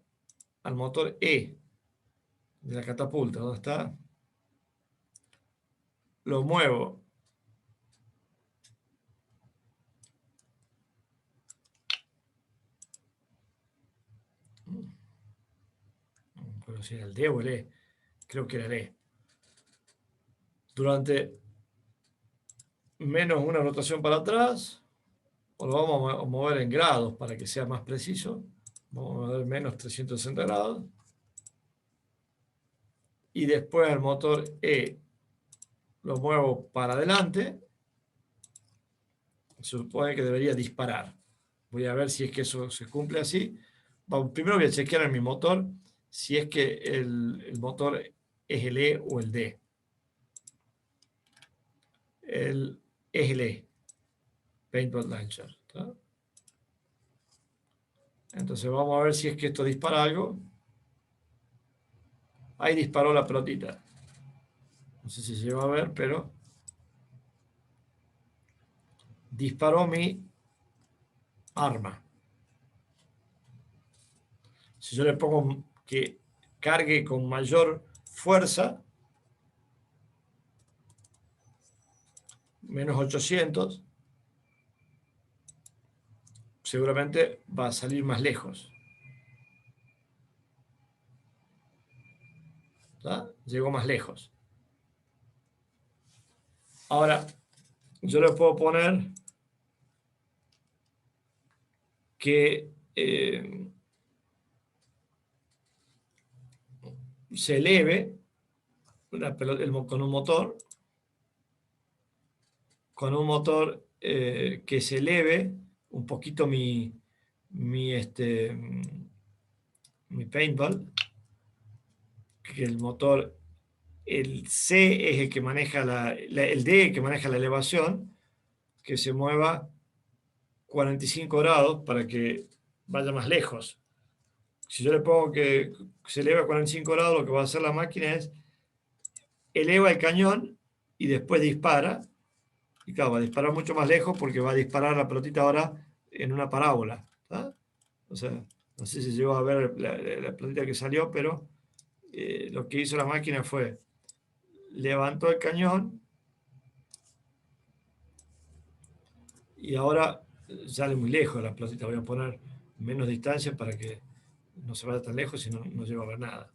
E de la catapulta, ¿dónde está? Lo muevo pero si era el D o el E, creo que era el E. Durante menos una rotación para atrás, o lo vamos a mover en grados para que sea más preciso. Vamos a mover menos 360 grados. Y después el motor E lo muevo para adelante. Se supone que debería disparar. Voy a ver si es que eso se cumple así. Primero voy a chequear en mi motor si es que el motor es el E o el D. Es el E, Paintball Launcher. ¿Tá? Entonces vamos a ver si es que esto dispara algo. Ahí disparó la pelotita. No sé si se va a ver, pero disparó mi arma. Si yo le pongo que cargue con mayor fuerza, menos 800, seguramente va a salir más lejos. ¿Tá? Llegó más lejos. Ahora, yo le puedo poner que se eleve con un motor que se eleve un poquito mi paintball, que el motor, el C es el que maneja el D que maneja la elevación, que se mueva 45 grados para que vaya más lejos. Si yo le pongo que se eleva a 45 grados, lo que va a hacer la máquina es eleva el cañón y después dispara. Y claro, va a disparar mucho más lejos porque va a disparar la pelotita ahora en una parábola. ¿Tá? O sea, no sé si llegó a ver la pelotita que salió, pero lo que hizo la máquina fue levantó el cañón y ahora sale muy lejos la pelotita. Voy a poner menos distancia para que no se vaya tan lejos y no llego a ver nada.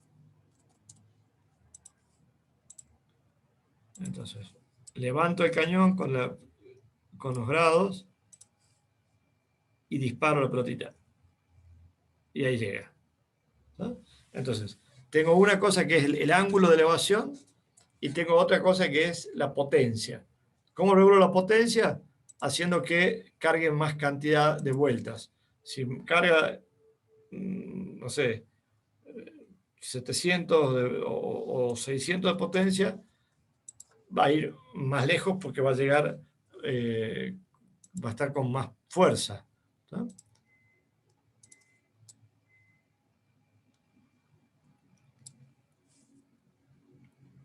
Entonces, levanto el cañón con los grados y disparo la pelotita. Y ahí llega. ¿No? Entonces, tengo una cosa que es el ángulo de elevación y tengo otra cosa que es la potencia. ¿Cómo regulo la potencia? Haciendo que cargue más cantidad de vueltas. Si carga, no sé, 700 o 600 de potencia, va a ir más lejos porque va a llegar, va a estar con más fuerza. ¿No?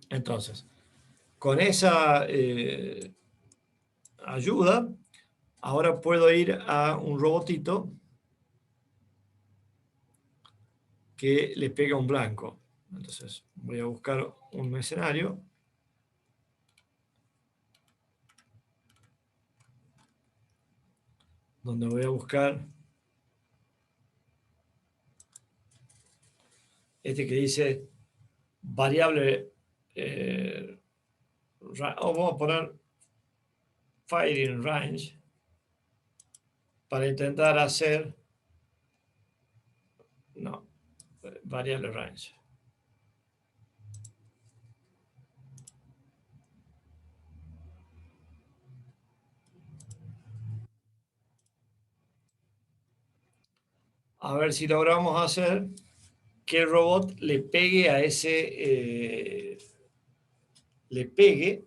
Entonces, con esa ayuda, ahora puedo ir a un robotito que le pega un blanco. Entonces, voy a buscar un escenario. Donde voy a buscar este que dice variable, vamos a poner firing range para intentar hacer, no, variable range. A ver si logramos hacer que el robot le pegue a ese, le pegue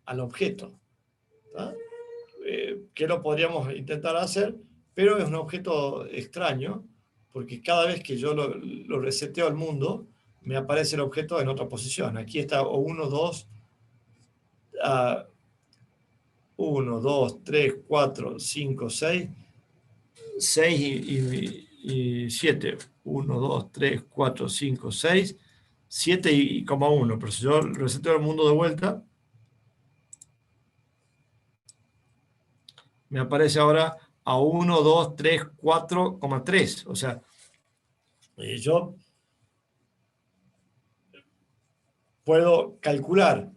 al objeto. Que lo podríamos intentar hacer, pero es un objeto extraño, porque cada vez que yo lo reseteo al mundo, me aparece el objeto en otra posición. Aquí está 1, 2, 1, 2, 3, 4, 5, 6, 6 y 7. 1, 2, 3, 4, 5, 6, 7 y 1. Pero si yo reseteo el mundo de vuelta, me aparece ahora a 1, 2, 3, 4,3. O sea, yo puedo calcular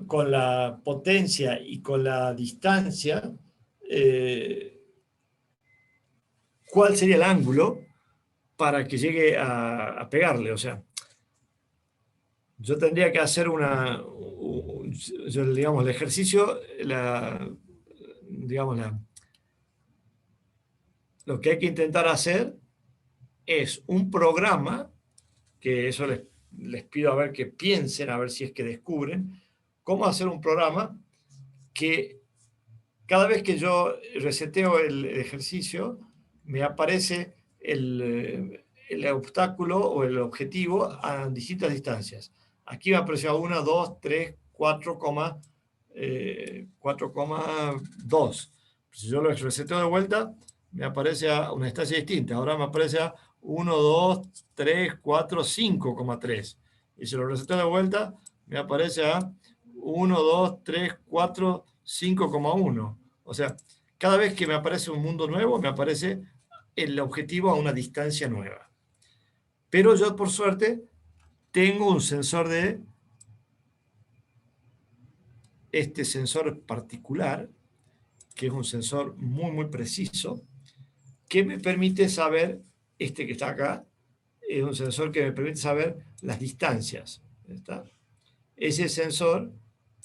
con la potencia y con la distancia cuál sería el ángulo para que llegue a pegarle. O sea, yo tendría que hacer digamos, el ejercicio, digamos, lo que hay que intentar hacer es un programa, que eso les pido a ver que piensen, a ver si es que descubren, cómo hacer un programa que cada vez que yo reseteo el ejercicio, me aparece el obstáculo o el objetivo a distintas distancias. Aquí me apareció 1, 2, 3, 4,2. Si yo lo reseteo de vuelta, me aparece a una distancia distinta. Ahora me aparece a 1, 2, 3, 4, 5,3. Y si lo reseteo de vuelta, me aparece a 1, 2, 3, 4, 5,1. O sea, cada vez que me aparece un mundo nuevo, me aparece el objetivo a una distancia nueva. Pero yo, por suerte, tengo un sensor este sensor particular, que es un sensor muy, muy preciso, que me permite saber, este que está acá, es un sensor que me permite saber las distancias. ¿Está? Ese sensor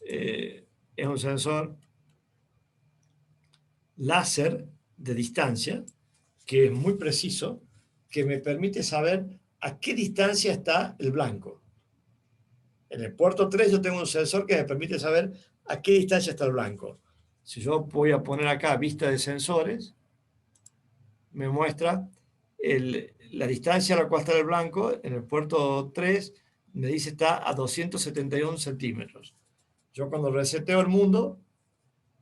es un sensor láser de distancia, que es muy preciso, que me permite saber a qué distancia está el blanco. En el puerto 3 yo tengo un sensor que me permite saber a qué distancia está el blanco. Si yo voy a poner acá vista de sensores, me muestra la distancia a la cual está el blanco. En el puerto 3 me dice está a 271 centímetros. Yo cuando reseteo el mundo,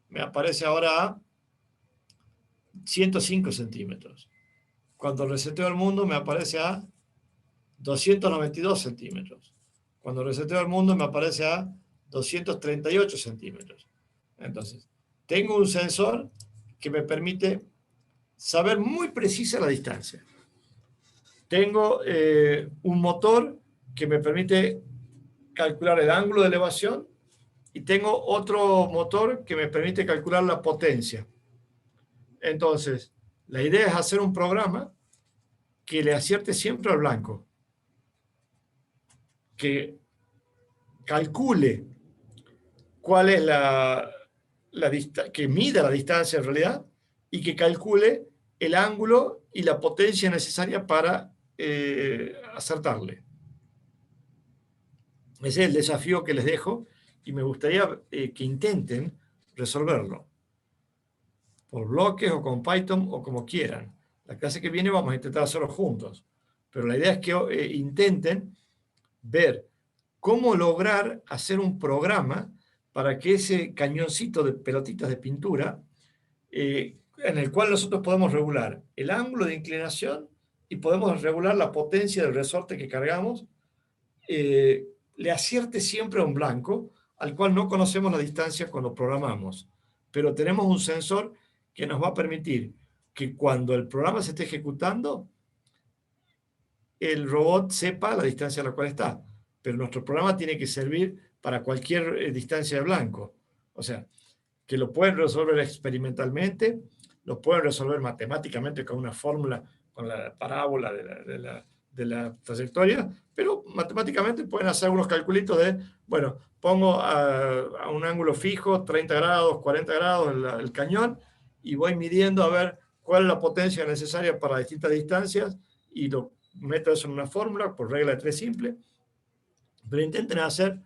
me aparece ahora a 105 centímetros. Cuando reseteo el mundo, me aparece a 292 centímetros. Cuando reseteo el mundo, me aparece a 238 centímetros. Entonces, tengo un sensor que me permite saber muy precisa la distancia. Tengo un motor que me permite calcular el ángulo de elevación y tengo otro motor que me permite calcular la potencia. Entonces, la idea es hacer un programa que le acierte siempre al blanco, que calcule cuál es que mida la distancia en realidad y que calcule el ángulo y la potencia necesaria para acertarle. Ese es el desafío que les dejo y me gustaría que intenten resolverlo por bloques o con Python o como quieran. La clase que viene vamos a intentar hacerlo juntos, pero la idea es que intenten ver cómo lograr hacer un programa para que ese cañoncito de pelotitas de pintura, en el cual nosotros podemos regular el ángulo de inclinación y podemos regular la potencia del resorte que cargamos, le acierte siempre a un blanco, al cual no conocemos la distancia cuando programamos, pero tenemos un sensor que nos va a permitir que cuando el programa se esté ejecutando, el robot sepa la distancia a la cual está. Pero nuestro programa tiene que servir para cualquier distancia de blanco. O sea, que lo pueden resolver experimentalmente, lo pueden resolver matemáticamente con una fórmula, con la parábola de la trayectoria, pero matemáticamente pueden hacer unos calculitos de, bueno, pongo a un ángulo fijo, 30 grados, 40 grados el cañón, y voy midiendo a ver cuál es la potencia necesaria para distintas distancias, y lo meto eso en una fórmula por regla de 3 simple. Pero intenten hacer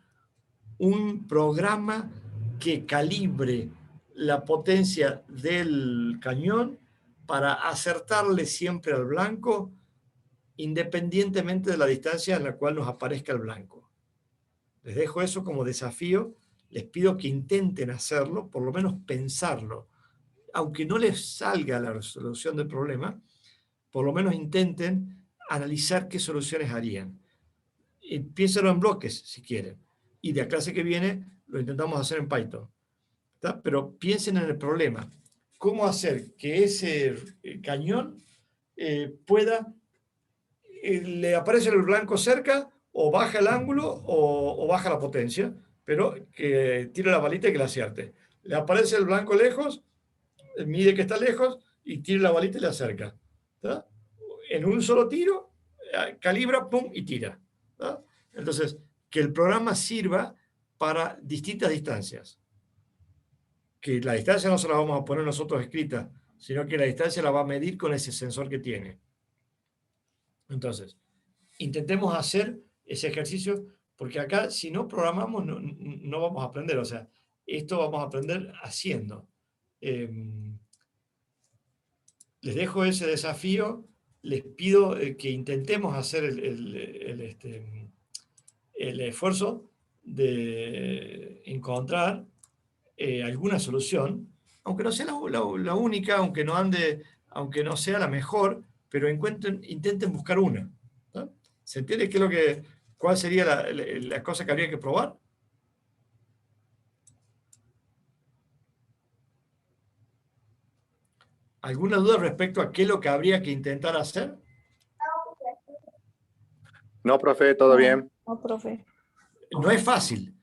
un programa que calibre la potencia del cañón para acertarle siempre al blanco, independientemente de la distancia en la cual nos aparezca el blanco. Les dejo eso como desafío. Les pido que intenten hacerlo, por lo menos pensarlo. Aunque no les salga la resolución del problema, por lo menos intenten analizar qué soluciones harían. Piénsalo en bloques, si quieren. Y de la clase que viene lo intentamos hacer en Python. ¿Está? Pero piensen en el problema. ¿Cómo hacer que ese cañón pueda... le aparece el blanco cerca, o baja el ángulo, o baja la potencia, pero que tire la balita y que la acierte. Le aparece el blanco lejos, mide que está lejos, y tira la balita y le acerca. ¿Está? En un solo tiro, calibra, pum, y tira. ¿Está? Entonces, que el programa sirva para distintas distancias. Que la distancia no se la vamos a poner nosotros escrita, sino que la distancia la va a medir con ese sensor que tiene. Entonces, intentemos hacer ese ejercicio, porque acá, si no programamos, no vamos a aprender. O sea, esto vamos a aprender haciendo. Les dejo ese desafío. Les pido que intentemos hacer el esfuerzo de encontrar alguna solución, aunque no sea la única, aunque no sea la mejor, pero intenten buscar una. ¿No? ¿Se entiende cuál sería la cosa que habría que probar? ¿Alguna duda respecto a qué es lo que habría que intentar hacer? No, profe, todo bien. No, profe. No es fácil.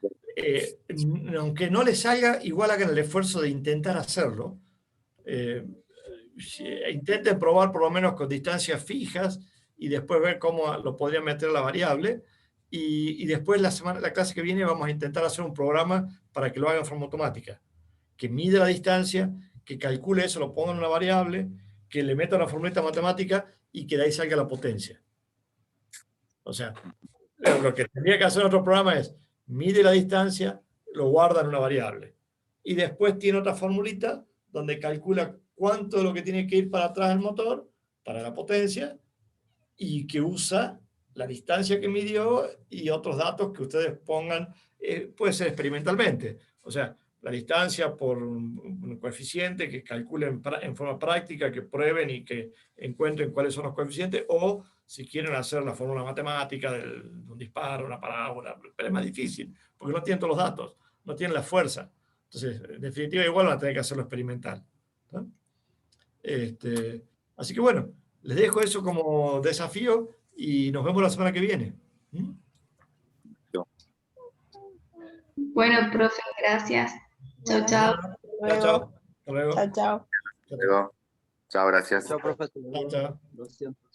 Aunque no les salga, igual hagan el esfuerzo de intentar hacerlo. Intenten probar por lo menos con distancias fijas y después ver cómo lo podrían meter la variable. Y después la clase que viene vamos a intentar hacer un programa para que lo haga en forma automática. Que mide la distancia, que calcule eso, lo ponga en una variable, que le meta una formulita matemática y que de ahí salga la potencia. O sea, lo que tendría que hacer otro programa es mide la distancia, lo guarda en una variable y después tiene otra formulita donde calcula cuánto de lo que tiene que ir para atrás el motor, para la potencia, y que usa la distancia que midió y otros datos que ustedes pongan, puede ser experimentalmente. O sea, la distancia por un coeficiente que calculen en forma práctica, que prueben y que encuentren cuáles son los coeficientes, o si quieren hacer la fórmula matemática de un disparo, una parábola, pero es más difícil, porque no tienen todos los datos, no tienen la fuerza. Entonces, en definitiva, igual van a tener que hacerlo experimental, ¿no? Así que bueno, les dejo eso como desafío y nos vemos la semana que viene. ¿Mm? Bueno, profe, gracias. Chao, chao. Chao, chao. Hasta luego. Chao, chao. Luego. Chao, gracias. Chao, profesor. Chao, chao. Lo siento.